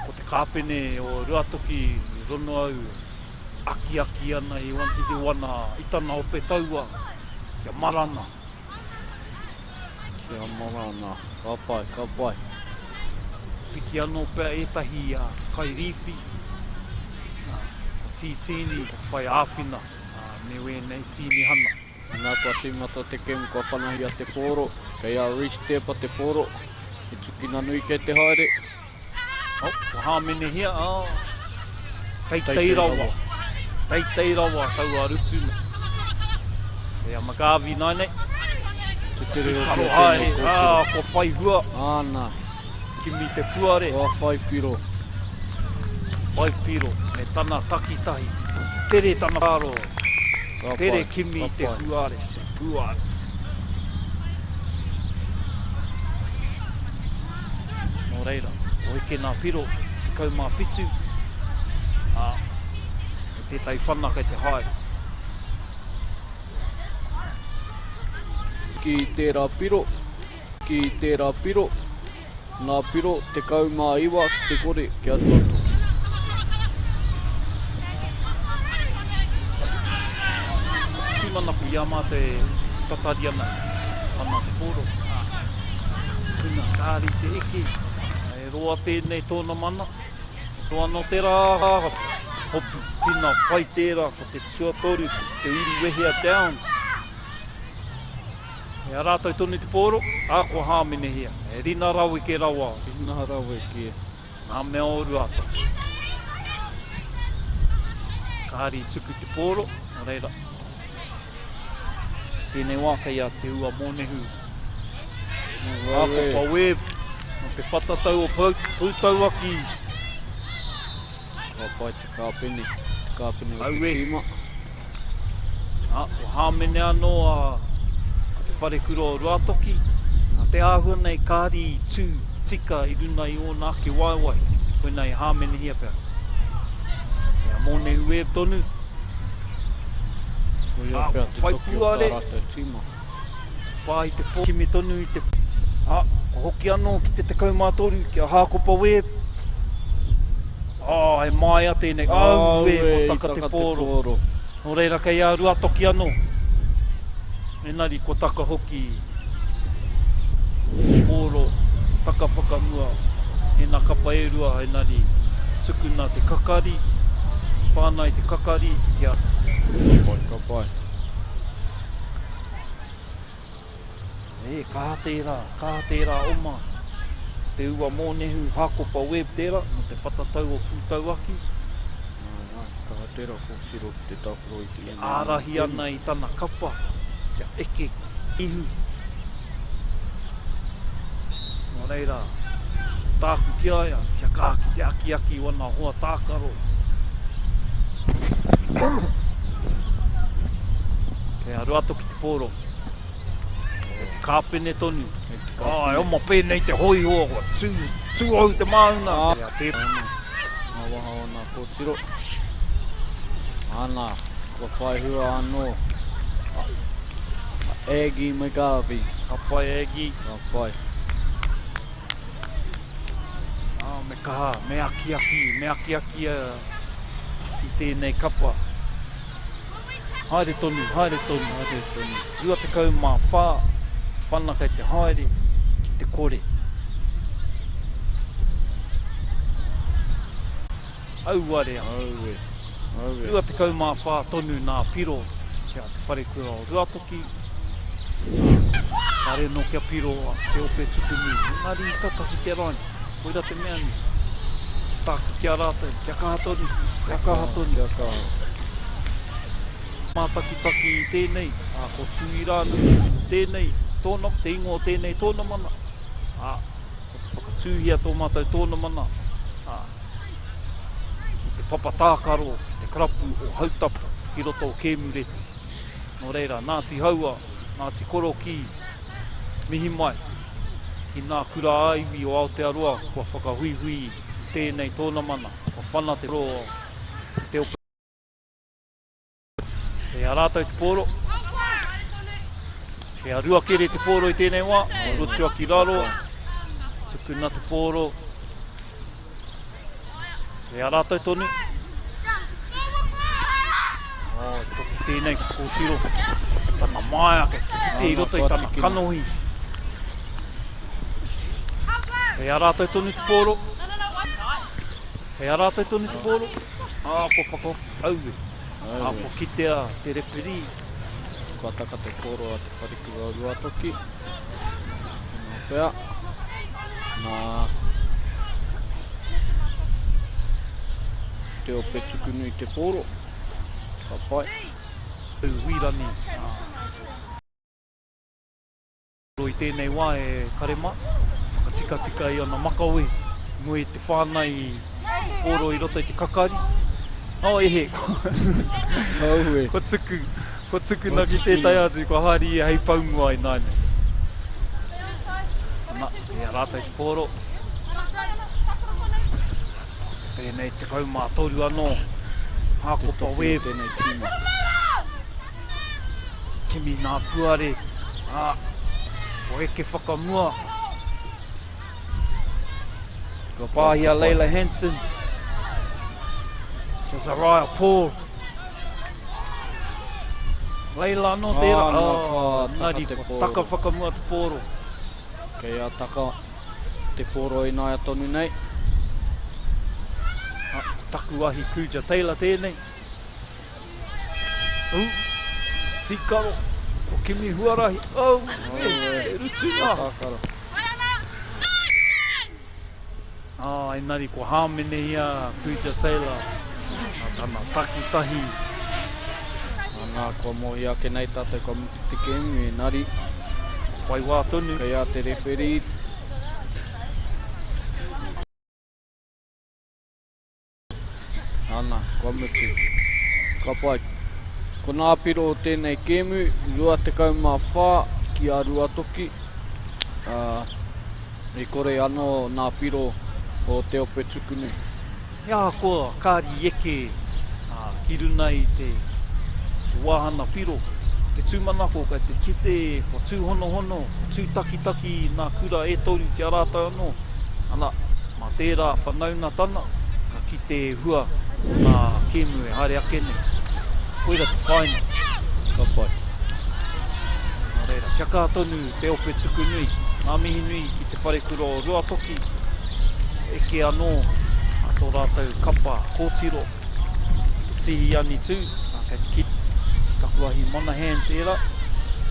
Ko te kāpene o ruatoki rono au, aki ana i te wana i tana ope taua, kia marana. Kia marana, ka pai. Piki anō pēr etahi kai riwhi, ko tītini, ko whai āwhina, me wēnei tīni hana. Nā kua timata te kemu kua whanahi a te pōro, kei a re-stepa te pōro, e tukina nui kei te haere. Ko hāmene hia, Taite rawa. Taite rawa, tau a rutuna. Ea magāwi nainei. Te karo haere, ko whaihua. Āna. Kimi te puare. Kua whaipiro. Whaipiro, me tana takitahi. Tere tana whāro. Tere kimi te puare, te puare. Nō reira, o eke nā piro, te kaumā whitu. E tētai whana kei te haere. Ki tērā piro, nā piro te kaumā iwa ki te kore ki atua toki. Tūmanaku ia mā te tatari ana, whana te pōro. Kuna kāri te eke, e roa tēnei Tonamana, roa no te rā, hopu, kina pai tērā ko te tuatoru, ko te Uriwehia Downs. E a rātou tonu te pōro, ko hāmene hia. E rina rawe ke rawa. Rina rawe ke. Nā mea o ruatoki. Kāri tuku te pōro, nā reira. Tēnei wā kei a te ua mōnehu. Ko pa web, no te whatatau o Pautauaki. Ka pai te kāpene o te tima. Ko hāmene anō te whare kura o ruatoki. Te āhua nei kāri i tū, tika i runa i o nā ke waiwai. Koe nei hāmene hia pēr. Kia mōnehu web tonu. Whaipuare. Pā i te pō, kimi tonu i te... Ko hoki anō ki te kaumātoru, kia hākopa web. E mai a tēnei, ko taka te pōro. Nō reira kei a ruatoki anō. Enari ko taka hoki pōro, taka whakamua, e nā kapaerua, enari tukuna te kakari, whānau te kakari kia. Ka pai. Kaha tērā oma. Te ua mōnehu hakopa web tērā, no te whatatau o pūtauaki. Kaha tērā kōtiro te tāpuro i te ene. Ārahi ana i tana kapa, kia eke ihu. Nō reira, tāku ki aia, kia kāki te aki wana hoa tākaro. Kei arua toki te pōro. Te kāpene tonu. E oma pēnei te hoi hoa, tū au te mauna. Ngā waha o nā kōtiro. Ana, kua whaihua anō. Egi me gāwi. Ka pai egi. Ka pai. Me kaha, me aki i tēnei kapa. Haere tonu. Rua te kau mā whanaka i te haere ki te kore. Auarea. Rua te kau mā whā tonu nā piro kia te wharekura o ruatoki. Kare no kia piro a te ope tukuni. Nari i tataki te raini. Koira te mea ni. Tāku kia rātou, kia kaha tonu. Mātaki i tēnei, ko Tuiranuku tēnei, te ingo tēnei Tonamana. Ko te whakatūhia tō mātou Tonamana. Ki te papa tākaro, ki te karapu o hautapa, ki roto o Kēmureti. Nō reira, Ngāti Haurua, Ngāti Koroki, mihi mai. Ki nā kura aiwi o Aotearoa, kua whakahuihui ki tēnei Tonamana. Kua whana te roa ki te ope. Hei a rātou te pōro. Hei a rua kere te pōro i tēnei wā. Rotua ki raro. Tukuna te pōro. Hei a rātou tonu. Toki tēnei ka kōtiro. Tana maia ke kite i roto i tana kanohi. Hei a rātou tonu te pōro. Ko whako auwe. Ko kitea te referi. Kua taka te pōro a te wharikura o ruatoki. Nō pēa. Te ope tukunu i te pōro. Ka pai. Huirani. I tēnei wā e karema. Whakatika i ana makawe. Ngoi te whānai te pōro i roto i te kakari. Ehe. Ko tuku na ki tētai atu, ko hari e hei paungu ai nāne. E a rātai te pōro. Tēnei te kaumā toru anō. Hakopa web. Tēnei tīma. Kimi nā puare. O eke whakamua. Ka pāhia Leila Hansen. Kia Zariah Paul. Leila anō tērā. Nari, taka whakamua te pōro. Kei a taka te pōro i nāia tonu nei. Taku ahi Kuja Taylor tēnei. Tikaro. Ko Kimi Huarahi. E rutunga. Engari, ko hāmene ia Kuja Taylor. Tana takitahi. Nā kua mohi ake nei tātou kua mutu te kēmu e nari. Whai wā tonu. Kei a te referi. Ana, kua mutu. Ka pai. Ko nā piro o tēnei kēmu, rua te kaumā whā ki a ruatoki. E kore anō nā piro o te ope tukunu. Ia koa, kāri eke ki runa i te wāhana piro. Te tūmanako, kai te kite, ko tūhonohono, ko tūtakitaki nā kura e toru ki a rātou anō. Ana, mā tērā whanauna tana, ka kite hua nā kēmu e haere akene. Koira te whaina. Ka pai. Nā reira, kia kā tonu te ope tuku nui, ngā mihi nui ki te wharekura o ruatoki. Eke anō, tō rātou kapa, kōtiro, te tihi ani tū, kei te ki, kakuahi mana hand tērā,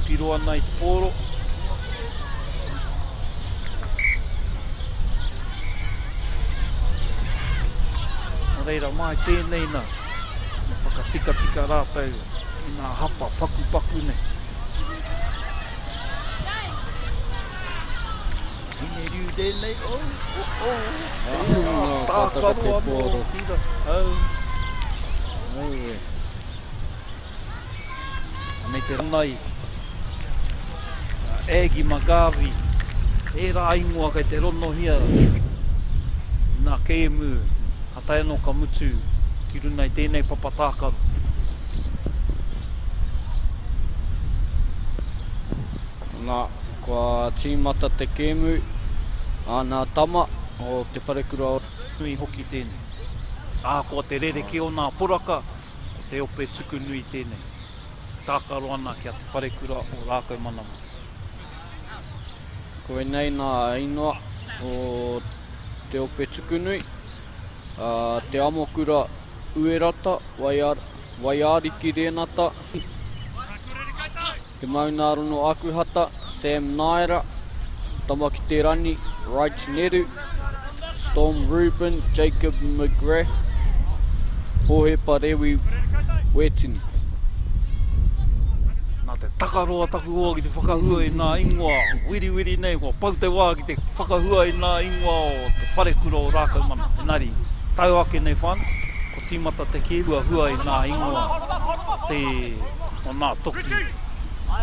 piro ana i te pōro. Nō reira mai tēnei nā, me whakatika rātau i nā hapa paku nei. Ine riu tēnei, tākaro anō, hira, Anei te ranai, Egi Magavi, e rā ingoa kei te rono hia, nā kēmu, ka tae anō ka mutu, ki runa i tēnei papatākaro. Nā, kua timata te kēmu, nā tama o te wharekura o Nui hoki tēnei. Kua te rereke o nā poraka, ko te ope tuku nui tēnei. Tākaro ana kia te wharekura o rākau manama. Koe nei nā inoa o te ope tukunui, te amokura uerata, waiariki renata, te maunārono akuhata, Sam Naira, Tamaki te rani, Right Neru, Storm Rubin, Jacob McGrath, Hohe Parewi Wetini. Nā te takaroa taku oa ki te whakahua i nā ingoa, wiri nei, kua pau te wā ki te whakahua i nā ingoa o te wharekura o rākau mana. Engari, tau ake nei whāna, ko timata te kēhua hua i nā ingoa, o nā toki, o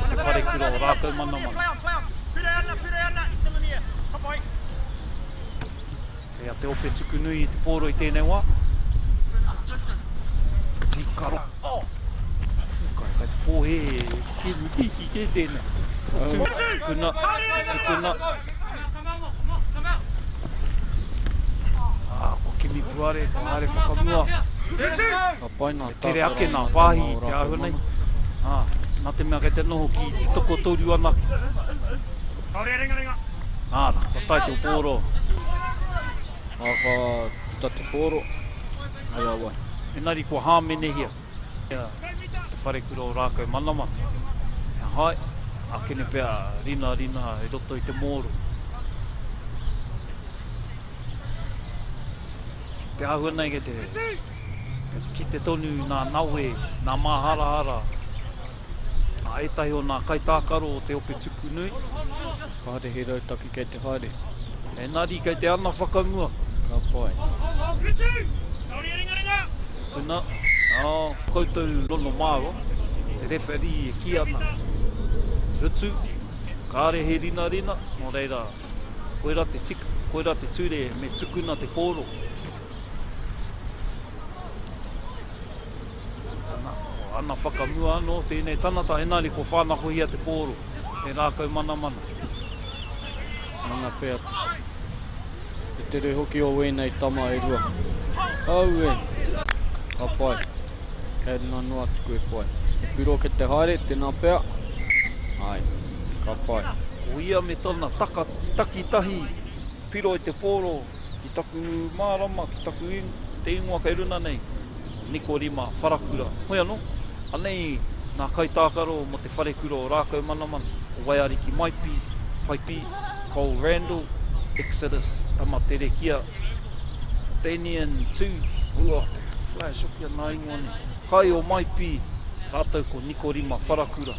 te wharekura o rākau mana. Kea te ope tuku nui i te pōro i tēnei wā. Tikaro. Kai te pōhe, ki rupiki ke tēnei. Tukuna. Ko kimi puare, ko haere whakamua. Paina Tere ake nā pāhi te ahua nei. Nā te mea kei te noho ki te toko toru anaki. Ka taite o pōro. Ka te pōro. Ai awai. Engari kua hāmene hia. Te wharekura o rākau manama. Hai, akene pēr rina e roto i te mōro. Te ahua nei ki te tonu nā naue, nā māharahara. Nā etahi o nā kaitākaro o te ope tuku nui. Ka hare he rautaki kei te haere. Engari kei te ana whakamua. Ka pai. Tukuna. Koutou rono māro. Te referee e ki ana. Rutu. Kāre he rina. Nō reira, koera te tika, koera te ture me tukuna te pōro. Ana whakamua anō, tēnei tanata, engari ko whānako hia te pōro. E rākau mana. Mana pēr. E tere hoki o wēnei tama e rua. Au ka pai. Kei rina noa tuku e pai. E piro ke te haere, tēnā pēr. Ai, ka pai. O ia me tana takitahi, piro i te pōro, ki taku mārama, ki taku te ingoa kei runa nei. Niko rima, wharakura. Hoi anō, anei nā kaitākaro mo te wharekura o rākau mana. O Waiariki Maipi, Paipi, Cole Randall, Exodus, Tamaterekia, Danian 2, flash okia nā ingoa nei. Kai o Maipi, rātau ko Niko rima, wharakura.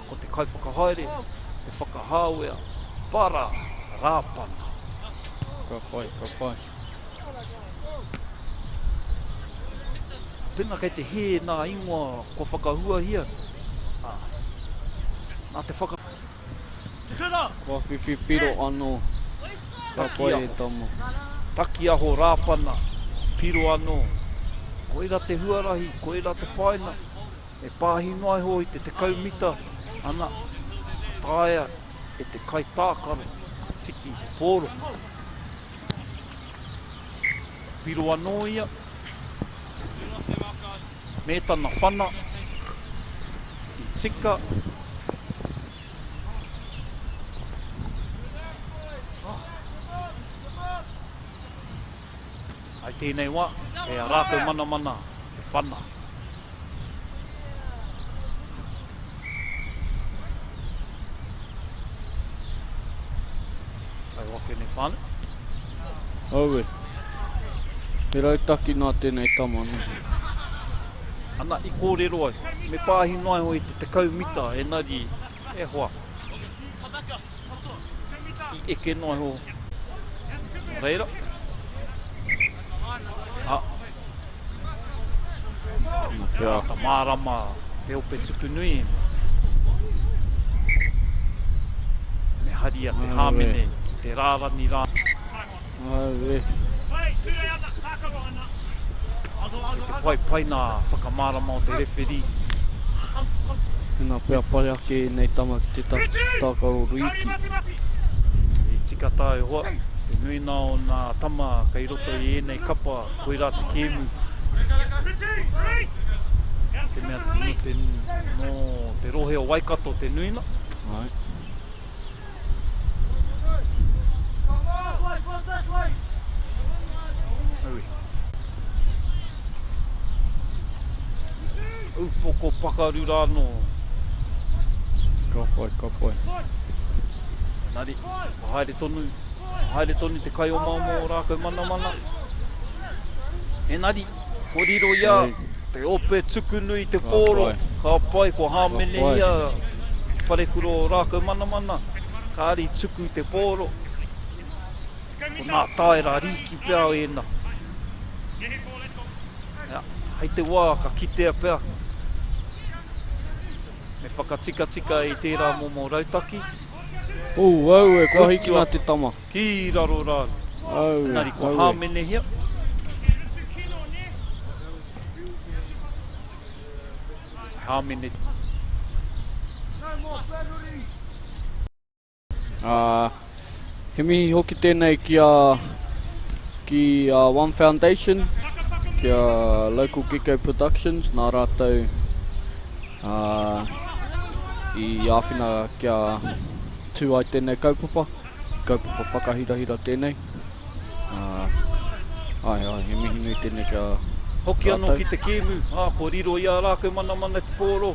Ko te kai whakahaere, te whakahauea, para, rāpana. Ka pai. Pena kei te he nā ingoa ko whakahua hia. Nā te whaka... Kua whiwhi piro anō. Ka pai e tamo. Taki aho rāpana, piro anō. Koera te huarahi, koera te whaina. E pāhi noai hoi te kaumita. Ana, tāia e te kaitākaro, te tiki, te pōro. Piro anō ia. Me tana whana. I tika. Ai tēnei wā, e a rākau mana, te whana. Kene whāne. Aue. He rautaki nā tēnei tamana. Ana i kōrero ai, me pāhi noai hoi te tekau mita, engari e hoa. I eke noai ho. Reira. Ta mārama te ope tuku nui. Me haria te hāmene ki te rārani rā. Aue. Te pai nā whakamārama o te referi. Hina pēr pai ake nei tama ki te tākaro ruiki. I tika tā e hoa, te nui nā o nā tama kai roto i enei kapa, koirā te kēmu. Te mea te rohe o Waikato te nuina. Ai. Upoko pakaru rāno. Ka pai. Nari, haere tonu te kai o maumo o rākau manamana. Nari, koriro ia, te ope tuku nui te pōro. Ka pai, ko hāmene ia, wharekuro o rākau manamana. Kāri tuku te pōro. Ko nā taera riki pēa o ena. Hei te wā, ka kitea pēa. Me whakatika i tērā momo rautaki. Aue, kua hiki nā te tama. Ki raro rāna. Aue, Nari, ko hāmene hia. Hāmene. He mihi hoki tēnei ki One Foundation, ki Local Gecko Productions, nā rātou i āwhina kia tū ai tēnei kaupapa whakahirahira tēnei. He mihi nui tēnei kia Hoki anō ki te kēmu, ko riro ia rākau manamana te pōro.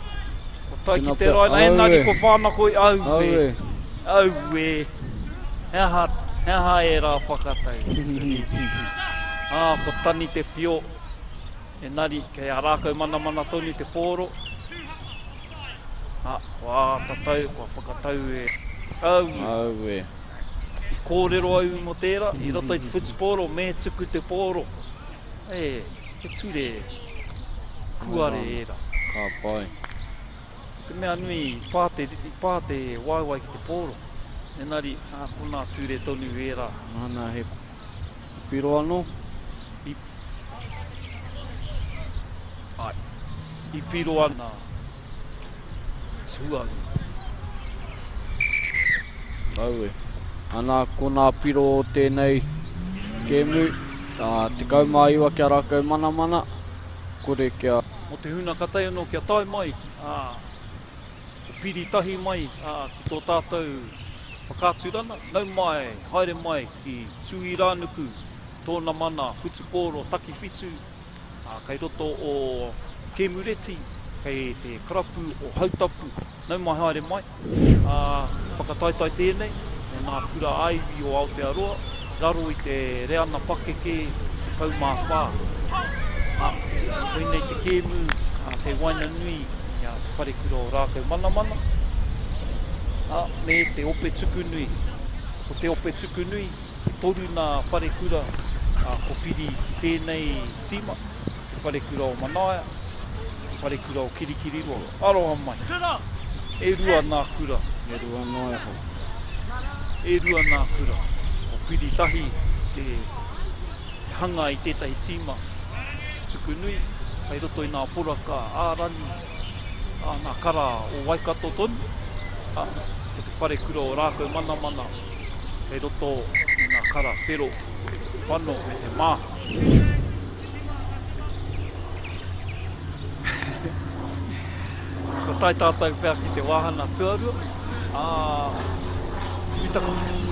Ko tai ki te raina, nari ko whānako i auwe. Heha e rā whakatau. Ko tani te whio. Nari, kei a rākau manamana tonu te pōro. Ko ātatau, ko whakatau e auwe. I kōrero au mo tērā, i roto i te whutuporo, me tuku te pōro. He ture kuare era. Ka pai. Te mea nui pāte waiwai ki te pōro. Nari, ko nā ture tonu era. Nāna he piro anō. I piro ana. Tuanu. Aue. Ana ko nā piro o tēnei kēmu. Te kaumaiwa kia rākau manamana. Kore kia... Mo te huna katai anō kia tai mai. Ko piri tahi mai ki tō tātou whakāturana. Nau mai, haere mai ki Tuiranuku, Tonamana Whutuporo Takiwhitu. Kei roto o Kemureti, kei te karapu o hautapu. Nau mai haere mai. Whakataitai tēnei, nā kura aiwi o Aotearoa. Raro i te reana pakeke, te kaumā whā. Koinei te kēmu, te waina nui, te wharekura o rākau manamana. Me te ope tuku nui. Ko te ope tuku nui, te toru nā wharekura, ko piri ki tēnei tima. Te wharekura o manaia, te wharekura o kirikiriroa. Aroha mai. E rua nā kura. E rua noa ho. E rua nā kura. Piri tahi te hanga i tētahi tīma tuku nui, kai roto i nā poraka ārani, nā kara o Waikato tonu, ko te wharekura o rākau manamana, kai roto i nā kara whero, pano me te mā. Ko tai tātou pēr ki te wāhana tuarua,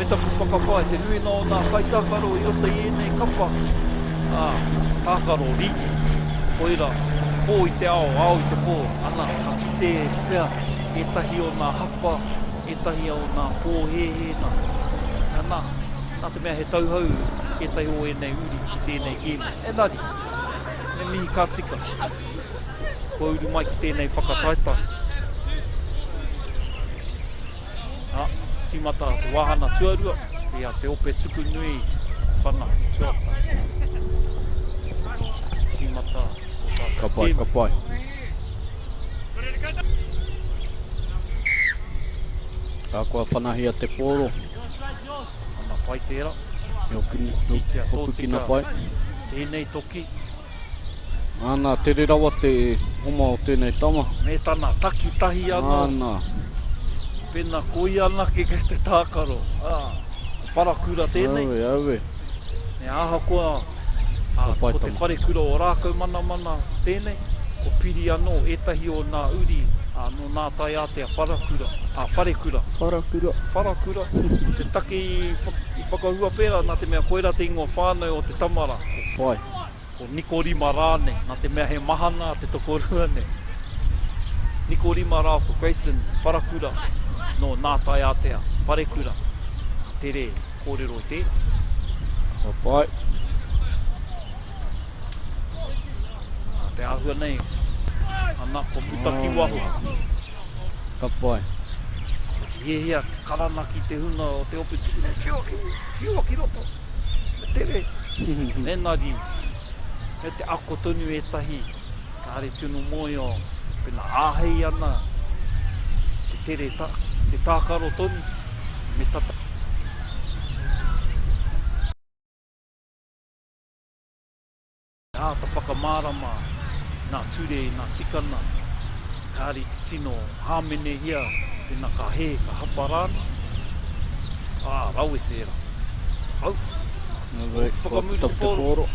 me taku whakapai, te nui nō nā kaitākaro i rota i enei kapa. Tākaro riki, koira, pō i te ao i te pō. Ana, ka kite pēr, etahi o nā hapa, etahi o nā pōhehena. Ana, nā te mea he tauhau e tai o e nei uri ki tēnei kēmu. Engari, me mihi ka tika. Ko uru mai ki tēnei whakataitai. Timata te wahana tuarua, ria te ope tuku nui whana tuata. Timata Ka pai, ka pai. Ka kua whanahia te poro. Whana pai tērā. Hopu kina pai. Tēnei toki. Ana, tere rawa te oma o tēnei tama. Me tana takitahi ana. Ana. Pena koi ana ke te tākaro. Wharakura tēnei. Aue, aue. Ne aha koa, ko te wharekura o rākau mana tēnei. Ko piri anō, etahi o nā uri, no nā tai ātea wharakura. Wharekura. Wharakura. Wharakura. Te take i whakahua pēra, nā te mea koera te ingoa whānau o te tamara. Whai. Ko nikorima rāne, nā te mea he mahana te tokorua ne. Nikorima rā ko Grayson, wharakura. No nā tai ātea, wharekura. Tere, kōrero i te. Ka pai. Te ahua nei, ana ko putaki waho. Ka pai. Ki hehea karanaki te huna o te ope tuku nei, whiua ki roto. Me tere. Engari, me te ako tonu e tahi, ka hare tunu moi o, pena āhei ana, te tere te tākaro tonu, me tata. Ta whakamārama, nā ture, nā tikana, kāri te tino hāmene hia, pena ka he, ka haparāna. Rau e tērā. Au. Whakamuri te poro.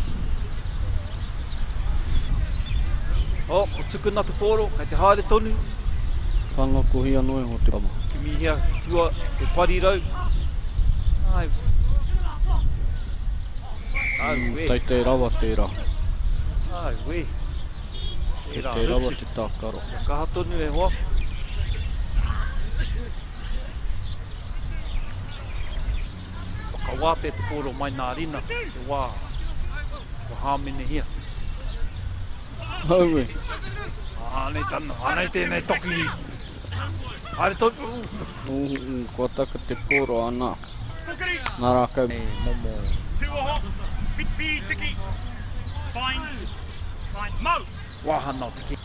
Ko tukuna te poro, kai te haere tonu. Whanoko hia noe ho te tama. Ki mi hia, ki tua, te parirau. Ai. Taite rawa tērā. Ai, we. Te rawa te tākaro. Ka hatonu e hoa. Whakawāte te poro mai nā rina, te wā. Ko hāmene hia. Aue. Nei tana, nei tēnei toki. Haere tonu. Kua taka te poro ana. Nā rākau. Momo. Tiki. Find. Mo. Wahana o te ki.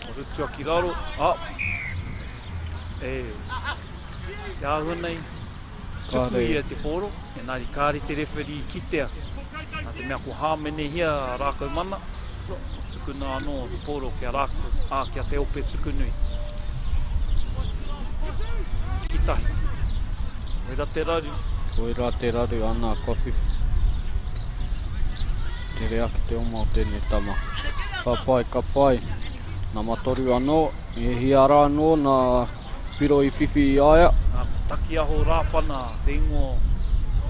O rutua ki raro. Te ahua nei. Tuku ia te poro. Engari kāri te referee kitea. Nā te mea ko hāmene hia rākau mana. Tukuna anō te poro kia rākau. Kia te ope tukunui. Kitahi. Koira te raru. Koira te raru ana kawhiwhi. Te rea ki te oma o tēnei tama. Ka pai, ka pai. Nā matoru anō, e hiara anō nā piro i whiwhi i aia. Taki aho rāpana, te ingo.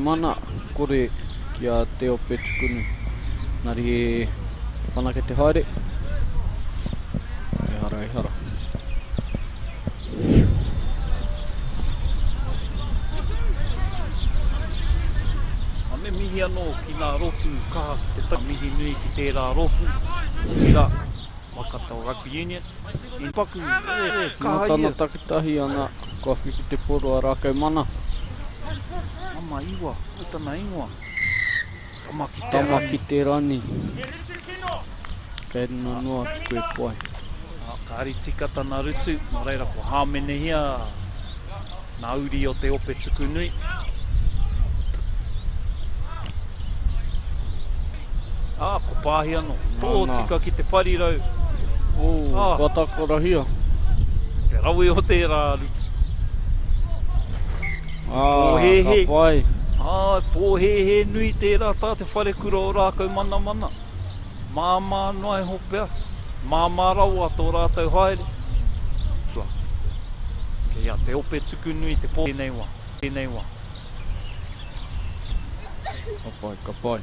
Mana, kore kia te ope tukunu. Nari e whanake te haere. E hara, e hara. Me mihi anō ki ngā ropu kaha ki te taka mihi nui ki tērā ropu. Tira, wakata o Rugby Union. I paku, kaha Tana ia. takitahi ana, kua whiwhi te poro a rākau mana. Mama iwa, tana ingoa. Tamaki te Tamaki te rani. Kei rina noa tuku e pai. Kāri tika tana rutu, nā reira ko hāmene hia. Nā uri o te ope tuku nui. Ko pāhi anō. Tō tika ki te parirau. Kua takora hia. Te rawe o tērā rutu. Ka pai. Pōhehe nui tērā tā te wharekura o rākau mana. Māmā noai hopea. Māmā raua tō rātau haere. Kei a te ope tuku nui te pō. Tēnei wā. Ka pai.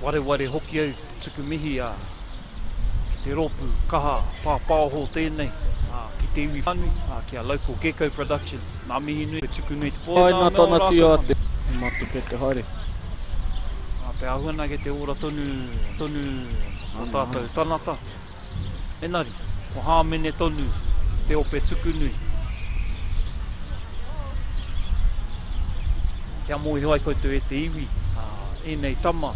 Ware hoki au te tuku mihi a te ropu, kaha, pāpāho tēnei. ki te iwi whanui, ki a local gecko productions. Nā mihi nui, e tuku nui te pō. Ai nā tāna tia te matu ke te haere. Te ahuana ke te ora tonu o tātou tanata. Enari, o hāmene tonu, te ope tuku nui. Kia mohi hoi koutou e te iwi, enei tama,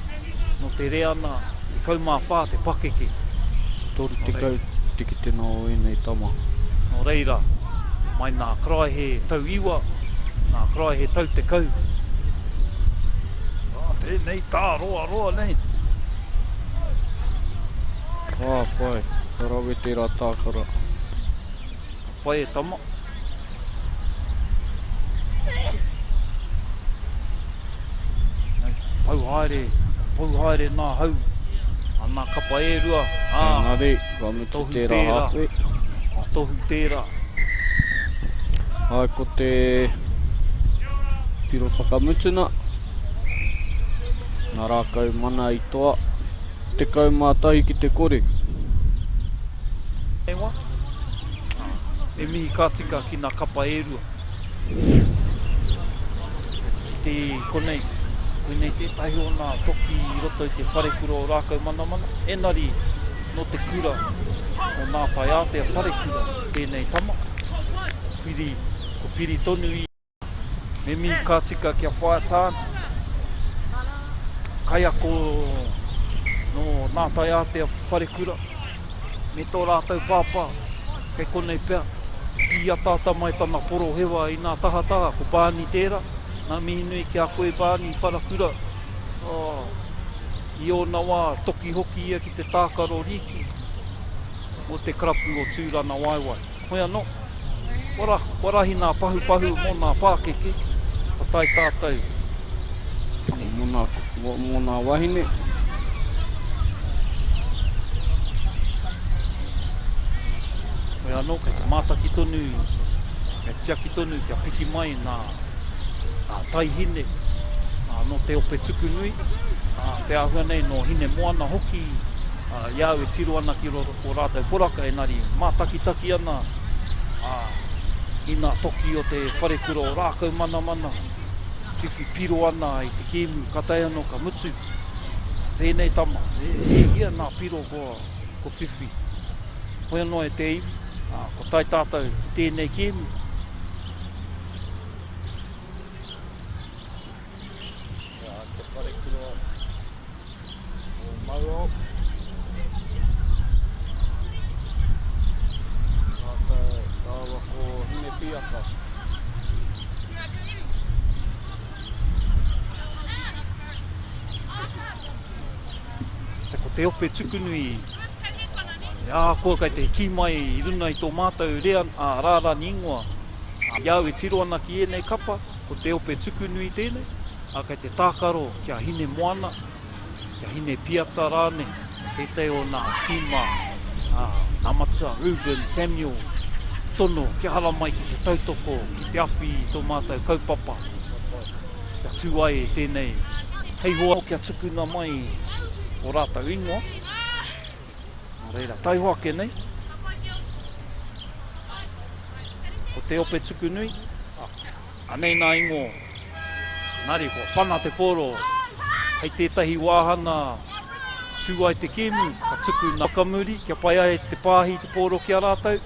no te reana, te kaumawha, te pakeke. Toru te kau tiki te nao enei tama. No reira, mai nā krai he tau iwa, nā krai he tau te kau. Tēnei tā, roa nei. Pai, karawe tērā tākara. Pai e tama. Pau haere nā hau. Anā kapa e rua. Engari, ka mutu tērā hawhi. Tohu tērā. Ai ko te piro whakamutuna. Nā rākau mana i toa. Te kaumātahi ki te kore. Ewa. E mihi kātika ki nā kapa e rua. Ki te konei. Koinei tētahi o nā toki i roto i te wharekura o rākau mana. Enari no te kura o nā tai ātea wharekura. Tēnei tama. Ko piri tonu i. Me mihi kātika kia whaetāna. Kai ako no nā tai ātea wharekura. Me tō rātau pāpā. Kei konei pēr. I a tāta mai tana poro hewa i nā tahataha. Ko pāni tērā. Nā mihi nui ki a koe pāni wharakura. I ona wā toki hoki ia ki te tākaro riki. O te karapu o tūrana waiwai. Hoi anō. Warahi nā pahu mō nā pākeke. O tai tātou. Mō nā wahine. Hoi anō, kei te mātaki tonu, kei tiaki tonu, kia piki mai nā tai hine, no te ope tuku nui, te ahua nei no hine moana hoki, iau e tiro ana ki o rātou poraka, enari mātaki ana, i nā toki o te wharekura o rākau mana, whiwhi piro ana i te kēmu, katai anō ka mutu, tēnei tama, hia nā piro ko whiwhi. Hoi anō e te iwi, ko tai tātou ki tēnei kēmu. Te wharekura o Mauro. Tāwa ko hine piaka. Ko te ope tukunui, koa kai te ki mai i runa i tō mātou rārani ingoa. Iau e tiro ana ki enei kapa, ko te ope tukunui tēnei, kai te tākaro kia hine moana, kia hine piata rāne, tētai o nā tīma, nā matua, Ruben, Samuel, tono, kia hara mai ki te tautoko, ki te awhi i tō mātou kaupapa. Kia tūai e tēnei, hei hoa kia tukuna mai, o rātau ingoa. Reira, tai hoake nei. Ko te ope tuku nui. Anei nā ingo. Nari, ko whana te poro. Hei tētahi wāhana tūai te kēmu. Ka tuku nā kamuri. Kia pai ai te pāhi te poro ki a rātau.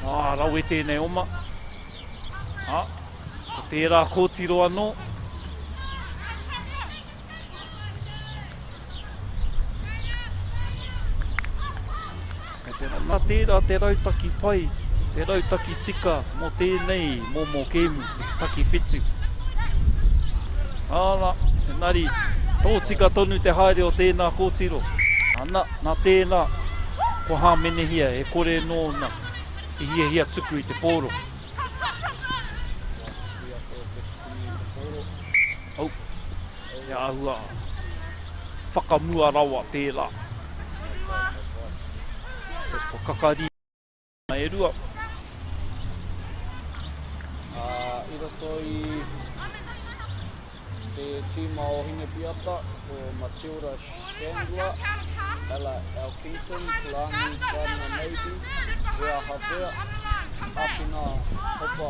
Rau e tēnei oma. Ko tērā kōtiro anō. Nā tērā te rautaki pai, te rautaki tika mō tēnei mō kēmu, te taki whetū. Enari, tō tika tonu te haere o tēnā kōtiro. Nā tēnā, ko hāmenehia e kore nōna, e hia tuku i te pōro. Ia ahua, whakamua rawa tērā. Ko kakari e rua. I roto i te tima o hine piata o Matilda Chandler, Ella Elkington, Kulani Gardner Navy, Rea Havea, Afina Hopa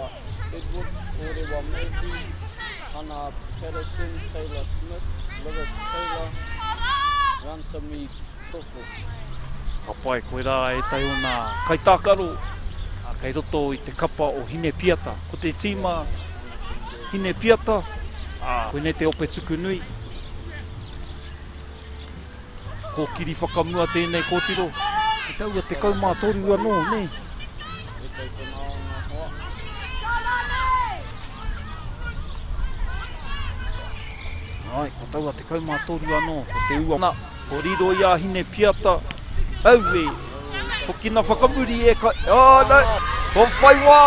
Edward, Orewa Murphy, Hannah Patterson, Taylor Smith, Lilla Taylor, Rantami Toko. Apai, koe rā e tai o nā kaitākaro, kei roto i te kapa o hine piata. Ko te tima hine piata, koe ne te ope tuku nui. Ko kiri whakamua tēnei kōtiro. E taua te kaumātoru anō, ne? Ai, ko taua te kaumātoru anō, ko te ua. Ko riro ia hine piata. Au e, ko kina whakamuri e kai. Nei, ko whai wā,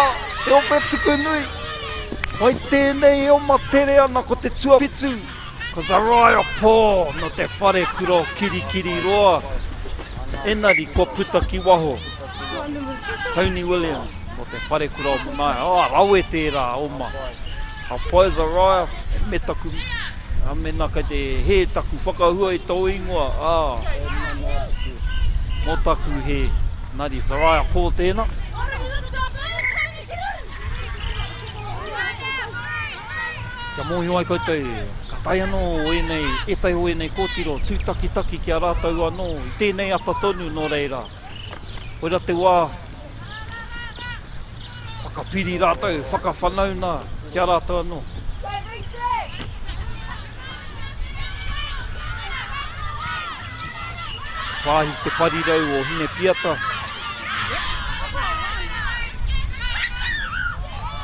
te ope tuku nui. Ai tēnei o matere ana ko te tua pitu. Ko Zariah Paul no te whare kuro kiri roa. Enari ko puta ki waho. Tony Williams no te whare kuro mai. Rau e tērā oma. Ka pai Zariah, me taku. Mena kai te he taku whakahua i tau ingoa. Mō taku he nari Zariah Paul tēnā. Kia mōhio ai koutou, ka tai anō o enei, e tai o enei kōtiro, tūtaki ki a rātou anō, i tēnei ata tonu nō reira. Koira te wā, whakapiri rātou, whakawhanauna ki a rātou anō. Pāhi te parirau o hine piata.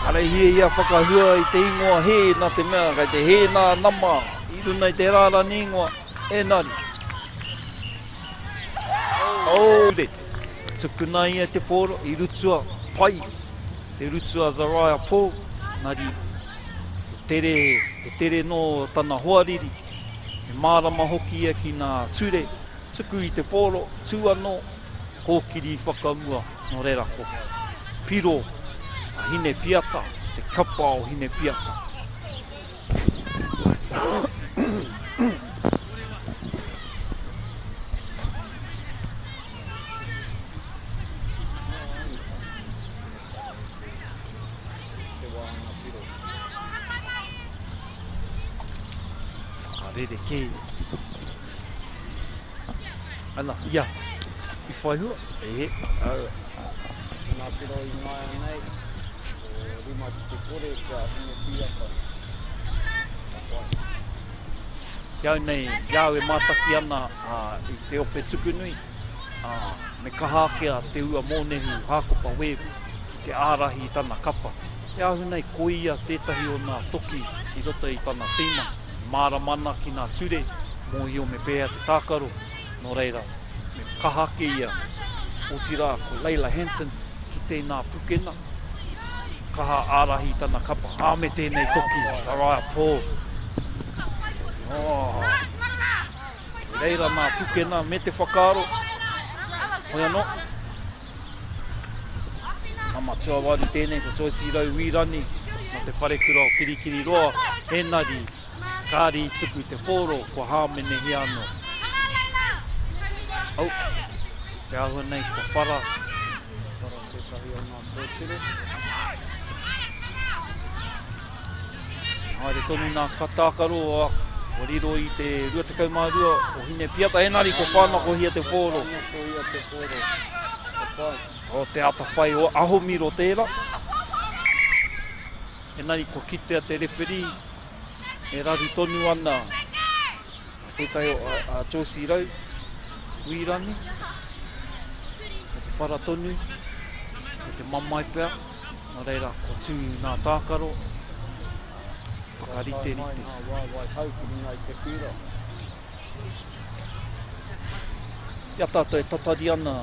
Kare hia ia whakahua i te ingoa he nā te mea, kai te he nā nama, i runa i te rāra ni ingoa, e nari. Re, tukuna ia te pōro, i rutua pai, te rutua Zariah Paul, nari, he tere no tana hoariri, he mārama hoki ia ki nā ture, tuku i te pōro, tū anō, kōkiri whakamua, no reira ko. Piro, a hine piata, te kapa o hine piata. Whakarere ke. Ana, ia, i whaihua? Nā piro i ngai nei, o rima te kore kia hine piata. Kia nei, iau e mātaki ana i te ope tuku nui. Me kahakea te ua mōnehu hākopa webu ki te ārahi i tana kapa. Iau nei koia tētahi o nā toki i roto i tana tīma. Māramana ki nā ture, mōhio me pēhea te tākaro. Nō reira, me kahake ia, o tira ko Leila Hansen ki tēnā pukena. Kaha ārahi tana kapa, me tēnei toki, Zariah Paul. Ki reira nā pukena me te whakaaro. Hoi anō. Nā matua wari tēnei ko Joyce Rau Wirani, no te wharekura o kirikiri roa, enari, kāri i tuku te pōro, ko hāmenehi anō. Au, te ahua nei ko whara. Whara tētahi o nā kōtiro. Haere tonu nā katākaro o riro i te 22 o hine piata. Enari ko whānako hia te pōro. Whānako hia te pōro. O te ata whai o ahomiro tērā. Enari ko kitea te referee. E raru tonu ana. Tētai o Joyce Rau Wirani. Ko te whara tonu. Ko te mamai pēr. Nā reira, ko tū nā tākaro. Whakarite rite. Wai haukuri ngai te whira. Ia tātou e tatari ana.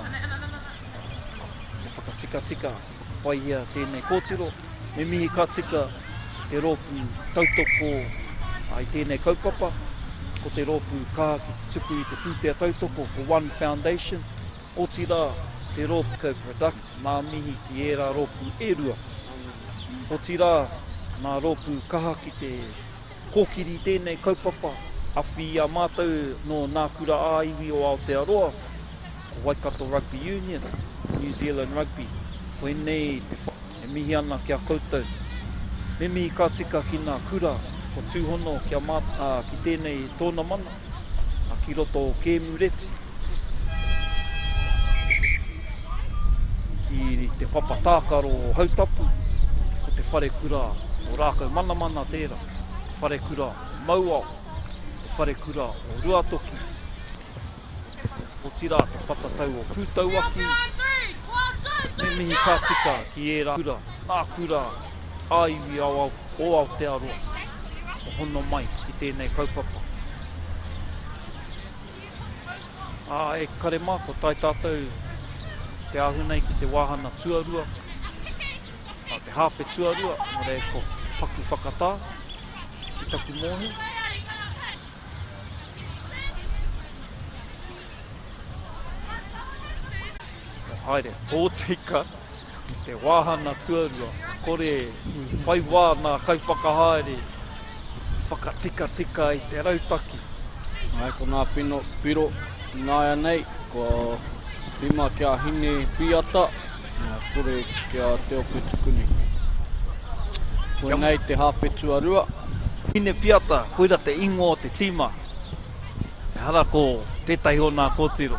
Te whakatika, whakapai hia tēnei kōtiro. Me mihi ka tika te rōpū tautoko i tēnei kaupapa. Ko te rōpū kā ki te tuku i te pūtea tautoko ko One Foundation. O tira te rōpū co-product, nā mihi ki ērā rōpū e rua. O tira nā rōpū kaha ki te kōkiri tēnei kaupapa, awhi a mātou no nā kura āiwi o Aotearoa, ko Waikato Rugby Union, New Zealand Rugby, koe nei te e mihi ana kia koutou. Me mihi ka tika ki nā kura, ko tūhono ki tēnei Tonamana, a ki roto o Kēmureti. Ki te papa tākaro o Hautapu, ko te whare kura o Rākau Manamana tērā, te whare kura o Mauao, te whare kura o Ruatoki, o tira te whatatau o Kūtauaki, me mihi ka tika ki e rā kura, nā kura āiwi o Aotearoa, o hono mai ki tēnei kaupapa. E kare mā, ko tai tātou te ahunei ki te wāhana tuarua, te hawhe tuarua, mo re ko paku whakatā, ki taku mohi. O haere, tōtika ki te wāhana tuarua, kore whai wā nā kauwhakahaere, whakatika i te rautaki. Ai ko nā piro ngāia nei, ko pima kia hine piata, nā kore kia te ope tukuni. Koe nei te hawhe tuarua. Hine piata, koira te ingo o te tima. E hara ko tētai o nā kōtiro.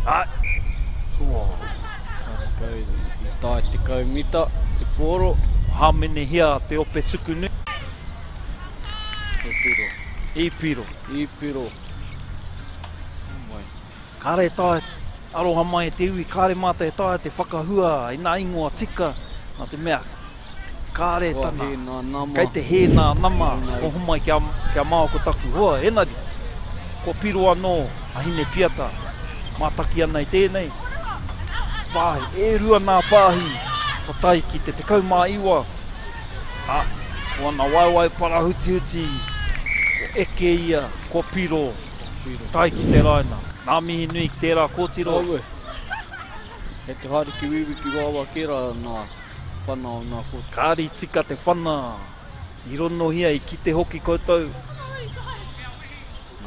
Ai! Ua! Karaka i tai te kaumita, te poro. Hāmene hia te ope tukunu. Te piro. I piro. I piro. Mai. Kāre tae, aroha mai te ui, kāre mata e tae te whakahua, i nā ingoa tika, nā te mea, kāre tana, kei te hēnā nama, ko humai kia māo ko taku hoa, enari, ko piro anō, a hine piata, mātaki ana i tēnei, pāhi, e rua nā pāhi, ko tai ki te kaumā iwa, ko ana waiwai para huti, ko eke ia, ko piro, tai ki te raina. Nā mihi nui ki tērā kōtiro. Aue. E te haere ki wiwiki wawa kera nā whanau nā kōtiro. Kāri tika te whana, i rono hia i kite hoki koutou.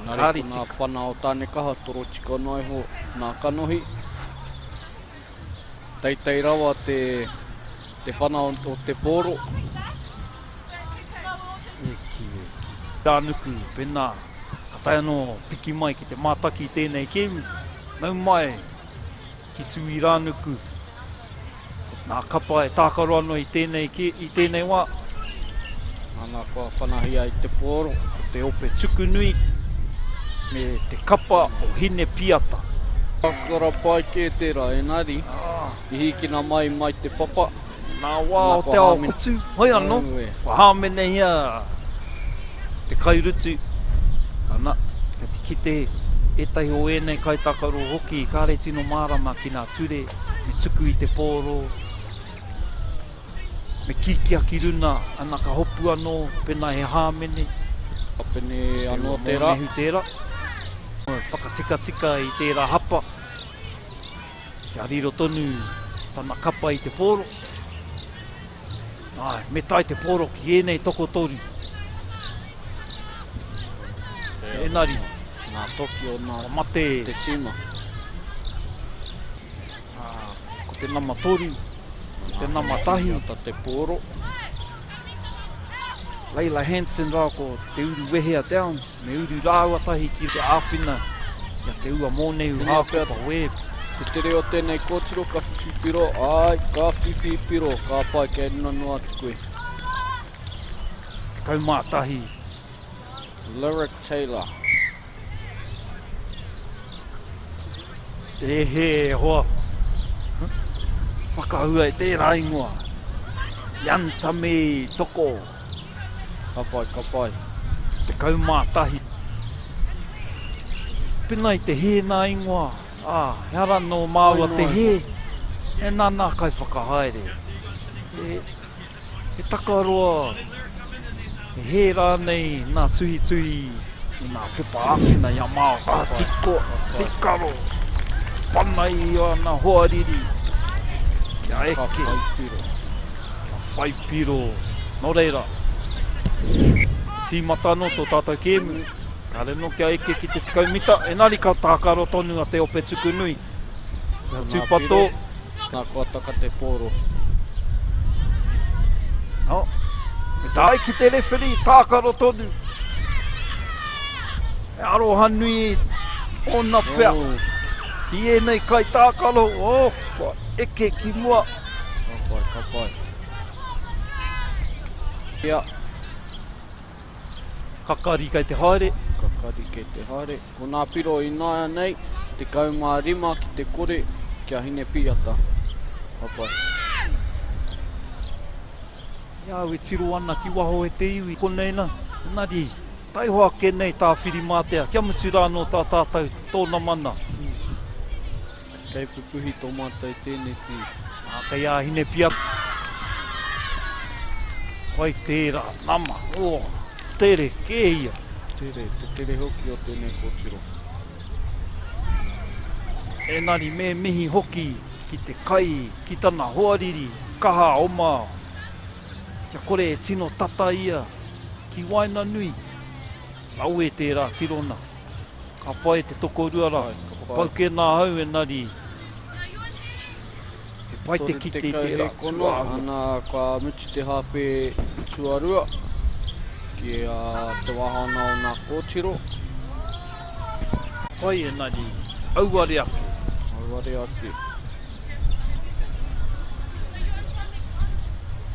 Kāri tika. Nā whanau tāne kaha toro tika nai ho nā kanohi. Taite rawa te whanau o te poro. Eki. Tuiranuku, pena. Tai anō piki mai ki te mātaki i tēnei kēmu, nau mai ki Tuiranuku. Nā kapa e tākaro anō i tēnei wā. Ana kua whanahia i te poro. Ko te ope tukunui, me te kapa o hine piata. Akara pai kē tērā, enari. I hikina mai te papa. Nā wā o te ao kutu, hoi anō. Wa hāmene hia te kairutu. Ana, ki te etahi o ēnei kaitakaro hoki, kāre tino mārama ki nā ture, me tuku i te pōro, me kikia ki runa, ana ka hopu anō, pena he hāmene. Pene anō tērā. Mehu tērā. Whakatika i tērā hapa. Kia riro tonu, tana kapa i te pōro. Ai, me tai te pōro ki ēnei toko toru. Enari, nā toki o nā mate, te tima. Ko te nama toru, ko te nama tahi. Te poro. Leila Hansen rā ko te uru Wehea Downs, me uru rāua tahi ki te āwhina, ia te ua mōneu hākupa web. Te tere o tēnei kōtiro, ka whiwhipiro, ka whiwhipiro, ka pai kei runa noa te koe. Te kaumā tahi. Lyric Taylor. He hoa. Whakahua e tērā ingoa. Yantame toko. Ka pai. Te kaumā tahi. Pena i te he nā ingoa. He ara no māua te he. E nānā kai whakahaere. E takaroa. E he rānei nā tuhi i nā pepa āwhina ia māo. Tikaro. Panai o nā hoariri. Kia eke. Ka whaipiro. Kia whaipiro. Nō reira. timata no tō tātou kēmu. Ka reno kia eke ki te tekau mita. Enari ka tākaro tonu a te ope tuku nui. Ka tūpato. Nā kua taka te pōro. Oh. Me tāi ki te referee, tākaro tonu. E aroha nui ona pea. Ki e nei kai tākaro. Oh, kua eke ki mua. Ka pai. Ia. Kakari kai te haere. Kakari kei te haere. Ko nā piro i nāia nei, te kaumārima ki te kore, kia hine piata. Ka pai. Ia we tiro ana ki waho e te iwi. Ko nei na, nari, taihoa ke nei tā whiri mātea. Kia mutu rāno tā tātou, Tonamana. Kei pupuhi tō mātai tēnei tī. Kei a hine piata. Wai tērā, nama. Oh, tere, kēia. Te tere hoki o tēnei kōtiro. Enari me mihi hoki ki te kai, ki tana hoariri, kaha oma. Kia kore e tino tata ia, ki waina nui. Au e tērā tirona. Ka pai te toko ruara, ka pau ke nā hau enari. E pai te ki te tērā tuarua. Ana ka mutu te hawhe tuarua. Ki te wahana o nā kōtiro. Pai enari, auare ake. Auare ake.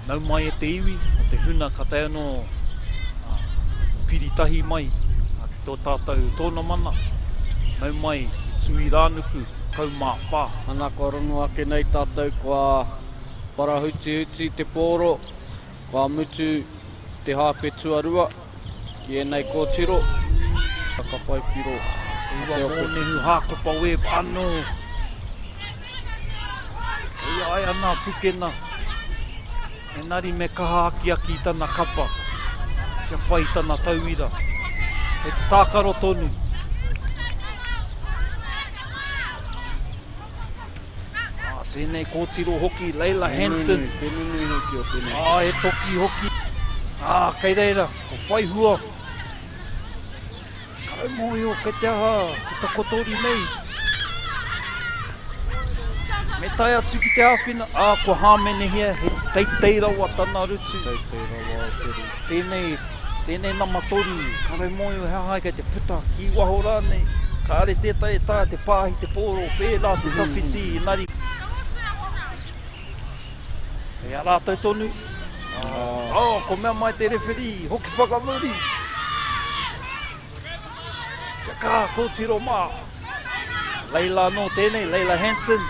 Nau mai e te iwi, o te huna katai anō piritahi mai, a ki tō tātou Tonamana. Nau mai ki Tuiranuku, kau mā whā. Ana ka rono ake nei tātou kua parahuti te pōro, kua mutu te hawhe tuarua, ki e nei kōtiro. Ka whai piro. Iwa mōnehu hākapa web anō. Kei ai ana pukena. Enari me kaha aki aki i tana kapa. Kia whai tana tauira. Kei te tākaro tonu. Tēnei kōtiro hoki, Leila Hansen. Tēnei hoki o tēnei. E toki hoki. Kei reira, o whai hua. Kau moio, kei te aha, te takotori nei. Me tai atu ki te hawhina. Ko hāmene hia, he Taite rawa tana rutu. Taite rawa o te rutu. Tēnei namatoru. Kau moio, hea hai kei te puta, ki waho rānei. Ka are tētai e tā, te pāhi, te pōro, pērā, te tawhiti, nari. Kei a rātou tonu. Ko mea mai te referee, hoki whakamuri. Kia kā, kōtiro mā. Leila no tēnei, Leila Hansen.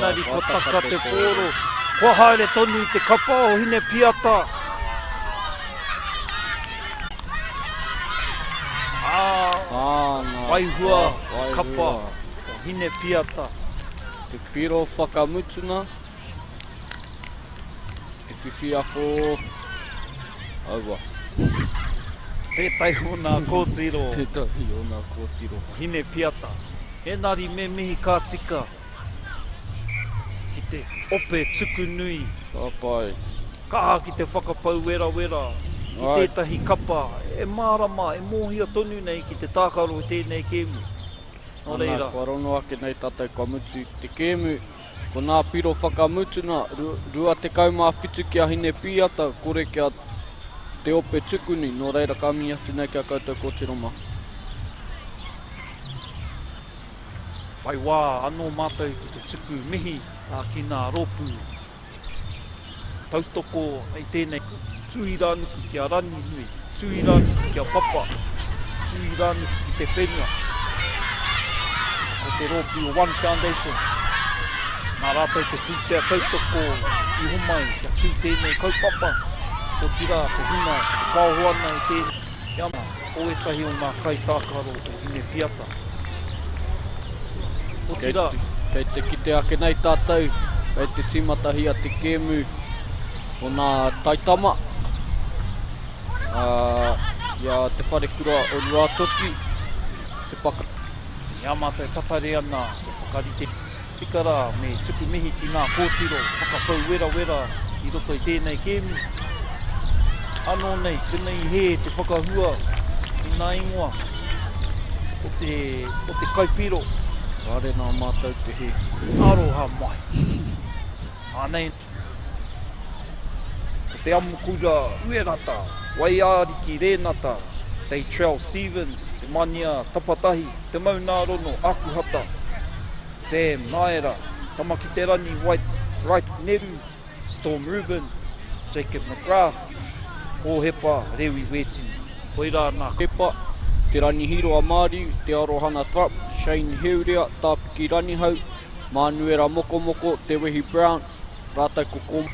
Nari, ko taka te pōro. Kua haere tonu i te kapa o hine piata. Whaihua, kapa, o hine piata. Te piro whakamutuna. Whiwhi ako... Aua. Tētai o nā kōtiro. Tētai o nā kōtiro. Hine piata. Enari me mihi kā tika. Ki te ope tuku nui. Ka pai. Kaha ki te whakapau wera. Ki tētahi kapa. E mārama, e mōhia tonu nei ki te tākaro i tēnei kēmu. Nō reira. Ana, kua rono ake nei tātou ka mutu i te kēmu. Ko nā piro whakamutuna, rua te kaumā whitu kia hine piata, kore kia te ope tukuni, nō reira ka mi atu nei kia koutou kōtiroma. Whai wā anō mātou ki te tuku mihi a ki nā ropu. Tautoko ai tēnei Tuiranuku kia rani nui, Tuiranuku kia papa, Tuiranuku ki te whenua. Ko te ropu o One Foundation. Nā rātou te pūtea tautoko i homai kia tū tēnei kaupapa. O tira te huna, te pāhoana i tēnei. Iama, o etahi o nā kai tākaro o hine piata. O tira. Kei te kite ake nei tātou, kei te timata hia te kēmu o nā taitama. Ia te wharekura o Ruatoki, te paka. Iama te tatare ana, te whakarite. Tikara me tuku mihi ki nā kōtiro, whakapau wera i roto i tēnei kēmu. Anō nei, tenei he te whakahua i nā ingoa o te kaipiro. Whare nā mātou te he. Aroha mai. Anei. Ko te amukura uerata, Waiariki Renata, Taite Stevens, te mania Tapatahi, te maunārono Akuhata, Sam Naira, Tamaki te rani Wright Neru, Storm Rubin, Jacob McGrath, Hohepa Rewi Wetini. Koira nā Kepa, te ranihiro a Māori, te arohana Thrap, Shane Heurea, Tāpiki Ranihau, Manuera Mokomoko, te Wehi Brown, Rātai Kokom.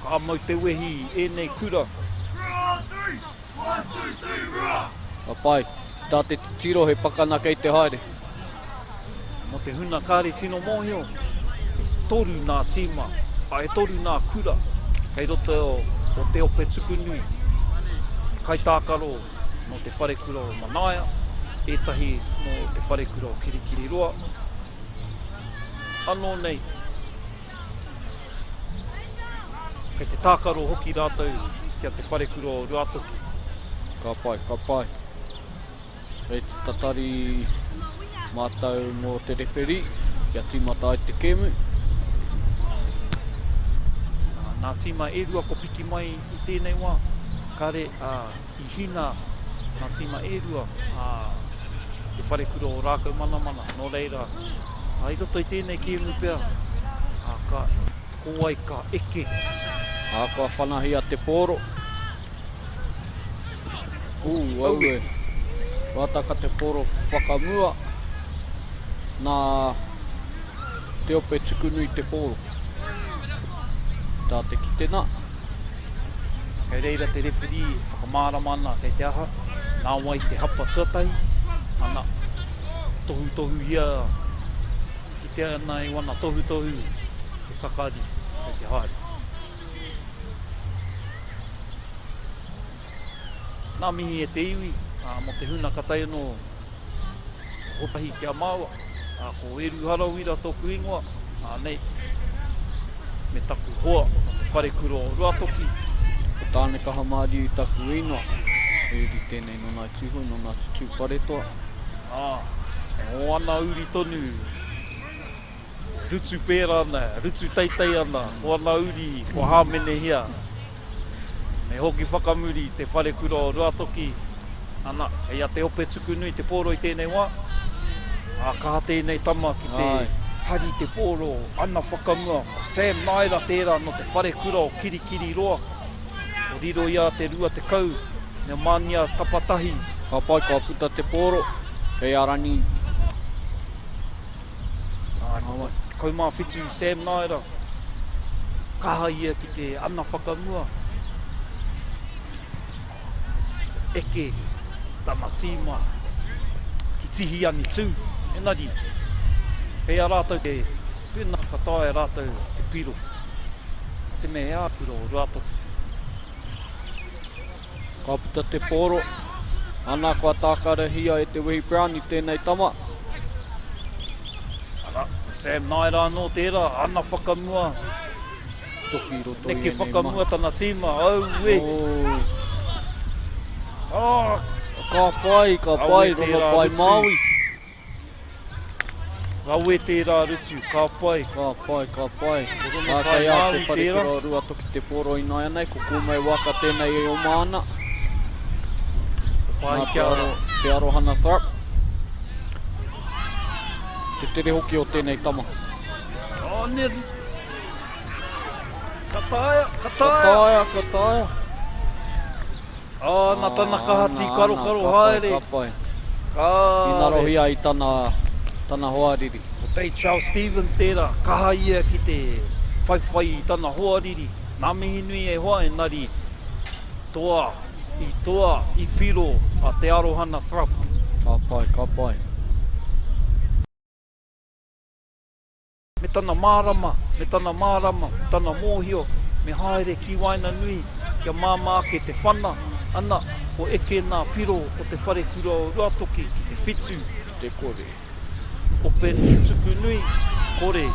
Ka mau te wehi e kura. Apai, tā te tiro he pakana kei te haere. Mo te huna kāre tino mōhio, toru nā tīma, e toru nā kura, kei roto o te ope tukunui, kai tākaro no te wharekura o Manaia, etahi no te wharekura o Kirikiri Roa. Anō nei, kei te tākaro hoki rātou kia te wharekura o Ruatoki. Ka pai, ka pai. Rei te tatari mātou mō te referi, kia timata ai te kemu. Nā tīma e rua ko piki mai i tēnei wā, kare i hina nā tīma e rua te wharekura o rākau manamana, nō reira. I roto i tēnei kemu pēr, ko ai ka eke. Ākua whanahia te pōro. Aue. Wātaka te pōro whakamua. Nā te ope tukunui te pōro. Tā te kitena. Kei reira te rewhiri whakamāramana kei te aha. Nā wai te hapa tuatai. Ana tohu ia. Ki te ana i wana tohu te kakari kei te haere. Nā mihi e te iwi, mo te huna katai no hotahi kia māua, ko eru harawira tōku ingoa, nei, me taku hoa, te wharekura o Ruatoki. Ko tāne kaha Māori i taku ingoa, uri tēnei no nai tuhu, no nai tutu wharetoa. O ana uri tonu, rutu pēra ana, rutu teitei ana, o ana uri, o hāmene hia. Me hoki whakamuri te wharekura o Ruatoki. Ana, hei a te ope tukunui te pōro i tēnei wā. Kaha tēnei tama ki te hari te pōro, ana whakamua. Sam Naira tērā no te wharekura o Kirikiri Roa. O riro ia te rua te kau, ne mania tapatahi. Ka pai ka puta te pōro, kei arani. Kaumā whitu Sam Naira. Kaha ia ki te ana whakamua. Eke, tana tīma, ki tihi ani tū, enari. Kei a rātou te pēnā katae rātou te piro. Te me ea kura o Ruatoki. Ka puta te pōro, ana kua tākara hia e te Wehi Brown i tēnei tama. Ara, Sam Naira anō tērā, ana whakamua. Toki roto i Neke enei whakamua tana tīma, auwe. Ka pai, roma pai Māui. Raue tērā rutu, ka pai. Ka pai. Roma Nā pai kai a te Māui tērā. wharekura o Ruatoki te pōro i nai anei, ko kumei waka tēnei e o māna. Pai Nā kia aro. te arohana Thrap. Te tere hoki o tēnei tama. Neri. Kataia. Nā tana kahati karo haere. Ka pai. I rohia i tana hoariri. O Taite Stevens tērā, kaha ia ki te whaiwhai i tana hoariri. Nā mihi nui e hoa e nari toa, i piro a te arohana Thrap. Ka pai. Me tana mārama, tana mōhio, me haere ki waina nui, kia māmā ke te whana, ana o eke nā piro o te wharekura o Ruatoki, te whitu, Te kore. ope tuku nui, kore.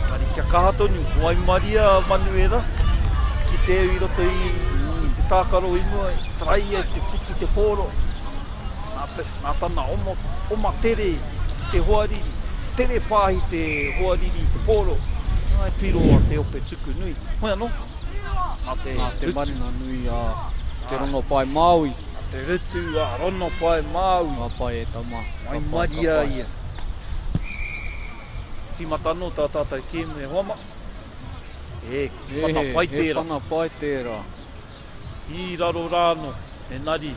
Nari kia kaha tonu, wai Maria Manuela, ki te au i roto i te tākaro i mua, trai ai te tiki te pōro. Nā tana oma tere i te hoariri, tere pāhi te hoariri i te pōro. Nā piro a te ope tuku nui. Hoi anō? Nā te marina nui a te rongo pai Māui. Nā te rutu a rono pai Māui. Ka pai e tama. Mai maria ia. Timata anō tā tātai kēmu e hoama. Whana pai tērā. Whana pai tērā. I raro rāno, e nari.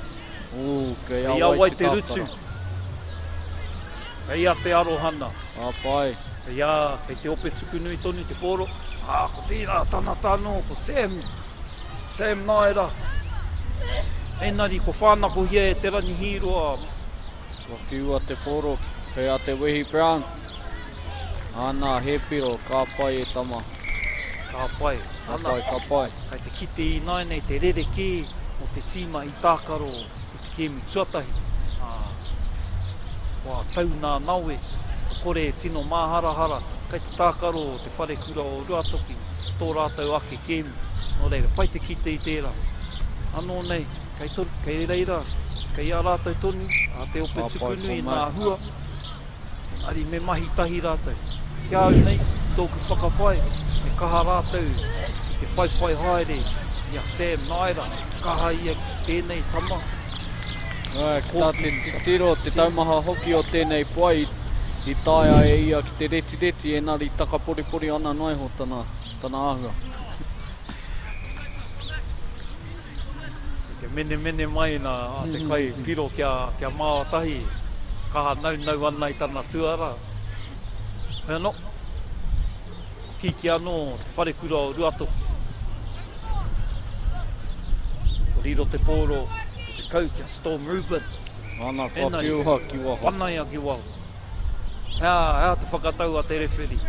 Kei awai te rutu. Kei a te arohana. Pai. Kei te ope tuku nui tonu te pōro. Ko tērā tana tāno, ko Sam Naira. Engari, ko whānako hia e te rani hiroa. Ko whiua te pōro, kei a te Wehi Brown. Ana he piro, ka pai e tama. Ka pai. Ka pai. Kei te kite i nainei te rereke o te tīma i tākaro i te kēmu tuatahi. Kua tau nā naue, ka kore e tino māharahara. Kei te tākaro o te whare kura o Ruatoki, tō rātau ake kēmu. Nō reira, pai te kite i tērā. Anō nei, kei reira, kei a rātau tonu, a te ope tuku nui nā hua. Ari me mahi tahi rātau. Kia au nei, tōku whakapai, me kaha rātau i te whaiwhai haere i a Sam Naira, kaha ia tēnei tama. Ki tā te titiro, te taumaha hoki o tēnei puai i tāia e ia ki te reti engari taka poripori ana noe ho tana āhua. Te mene mai nā te kai piro kia mātahi, kaha nau ana i tana tuara. Hei anō, ki anō te whare kura o Ruatoki. Ko riro te pōro, te kau kia Storm Ruben. Ana ka whiua ki waho. Wanaia ki waho. Hea te whakatau a te rewhiri.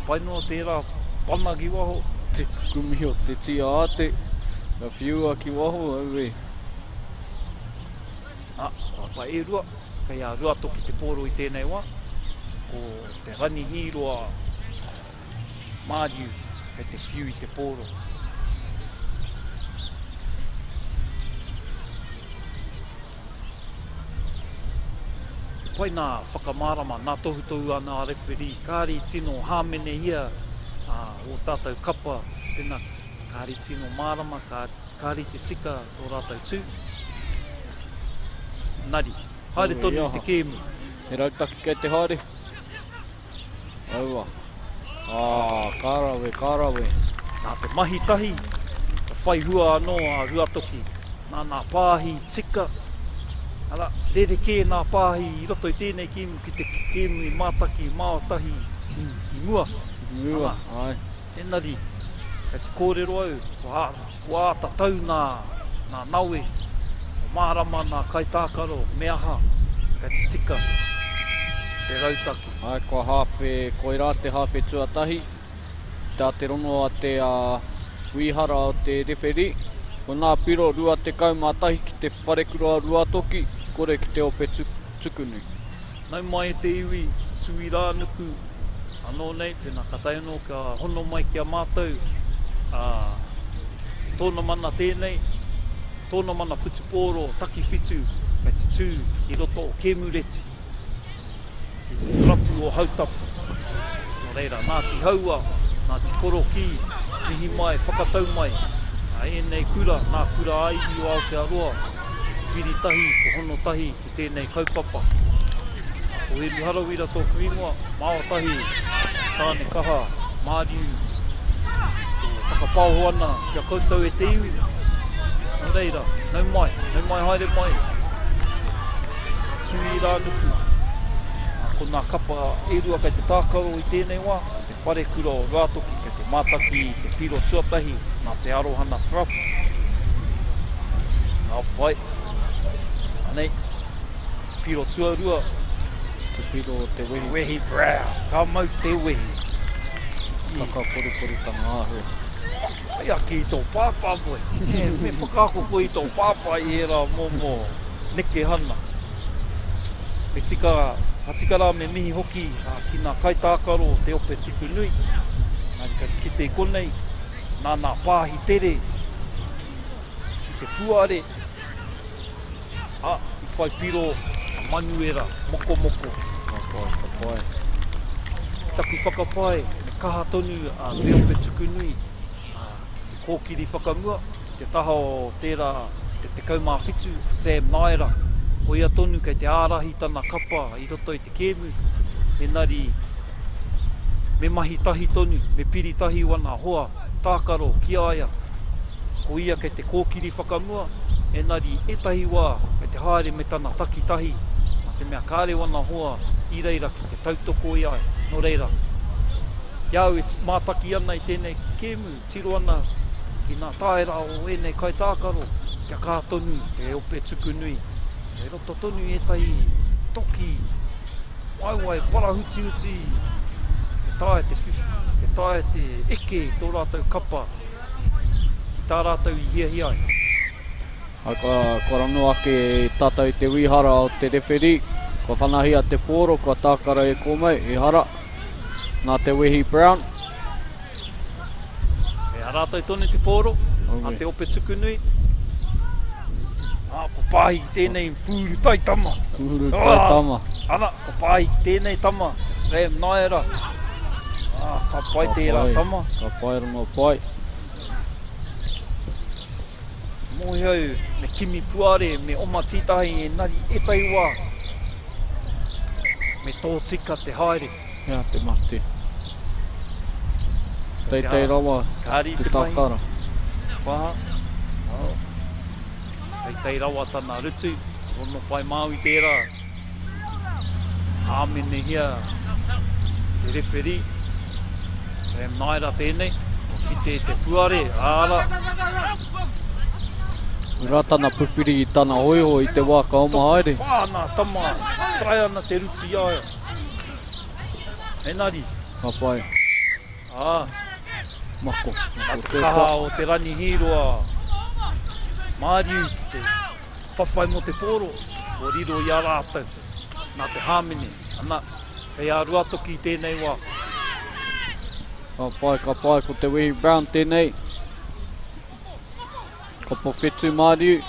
Pai noa tērā, pana ki waho. Te kukumi o te tia ate. Ka whiua ki waho, au e. Kua pai e rua, kei a Ruatoki te pōro i tēnei wā. Ko te rani hiroa Māriu, kei te whiu i te pōro. Pai nā whakamārama, nā tohutohu ana a rewhiri, kāri tino hāmene ia o tātou kapa, tēnā kāri tino mārama, kāri te tika tō rātou tū. Nari, haere tonu te kēmu. He rautaki kei te haere. Aua. Kārawe. Nā te mahi tahi, ka whai hua anō a Ruatoki, nā pāhi tika. Ara, rereke nā pāhi i roto i tēnei kēmu ki te kēmu i mātaki, māotahi, i mua. Mua, ai. Engari, kei te kōrero au, ko āta tau nā naue, o mārama nā kaitākaro, me aha, kei te tika, te rautaki. Ai, ko i rā te hawhe tuatahi, tā te rono a te uihara o te rewheri, ko nā piro rua te kaumātahi ki te wharekura Ruatoki, kore ki te ope tukunu. Nau mai te iwi, Tuiranuku, anō nei, tēnā katai anō ka hono mai kia mātou, Tonamana tēnei, Tonamana Whutuporo Takiwhitu, kei te tū i roto o Kemureti, ki te rapu o hautapu. Nō reira, Ngāti Haurua, Ngāti Koroki, mihi mai, whakatau mai, enei kura, nā kura aiwi o Aotearoa, piri tahi, ko hono tahi ki tēnei kaupapa. Ko heru harawira tōku ingoa, māo tahi, tāne kaha, Māriu, whakapāho ana kia koutou e te iwi. Nō reira, nau mai, haere mai. Tuiranuku, ko nā kapa e rua kei te tākaro i tēnei wā, te whare kura o Ruatoki, kei te mātaki i te piro tuatahi, nā te arohana whrapu. Nā pai. Anei, te piro tuarua. Te piro o te wehi. Wehi Brown, ka mau te wehi. Taka poripori tana āhua. Ai aki i tō pāpā koe. Me whakākoko i tō pāpā i era mō neke hana. Me tikara me mihi hoki ki nā kaitākaro te ope tuku nui. Nari ka te kite i konei, Nā pāhi tere. Ki te puare. I whai piro manuera, moko. Ka pai. Taku whakapai, me kaha tonu a Reope Tukunui. Ki te kōkiri whakamua, ki te taha o tērā, te kaumāwhitu, Sam Naira. Hoia tonu kei te ārahi tana kapa i roto i te kēmu. Engari, me mahi tahi tonu, me piri tahi wana hoa, tākaro, ki aia. Ko ia kei te kōkiri whakamua, engari etahi wā, kei te haere me tana taki tahi. Ma te mea kāre wana hoa, i reira ki te tautoko i ai, no reira. Iau e mātaki ana i tēnei kēmu, tiro ana ki nā taera o enei kai tākaro, kia kā tonu te Ope Tukunui. E roto tonu e tai toki, waiwai, parahuti, e tae te whiwhi, e tae te eke tō rātou kapa, ki tā rātou i hiahiai. Ai ka ranu ake tātou i te wihara o te rewheri, ko whanahia te pōro, ko tākara e kōmei, e hara, nā te wehi Brown. E rātou tonu te pōro, a te Ope Tukunui. Ko pāhi ki tēnei pūru tai tama. Pūru tai tama. Ana, ko pāhi ki tēnei tama, Sam Naira. Ka pai tērā tama. Ka pai rama pai. Mohi au, me kimi puare, me oma tītahi e nari etai wā. Me tō tika te haere. Ia, te mate. Taite rawa, te tākara. Waha. Taitei rawa tana rutu, rono pai mau i tērā. Āmene hia, te rewheri, Sam Naira tēnei, ki te puare, āra. Ura tana pupiri i tana hoiho i te wā ka oma haere. Toku whāna tama, trai ana te rutu i aia. Engari. Ka pai. Mako. Te kaha o te rani hiroa. Māriu ki te whawhai mo te pōro, o riro i a rātou, nā te hāmene, ana, hei Haurua toki i tēnei wā. Ka pai, ko te wehi Brown tēnei. Ka po whetu Māriu.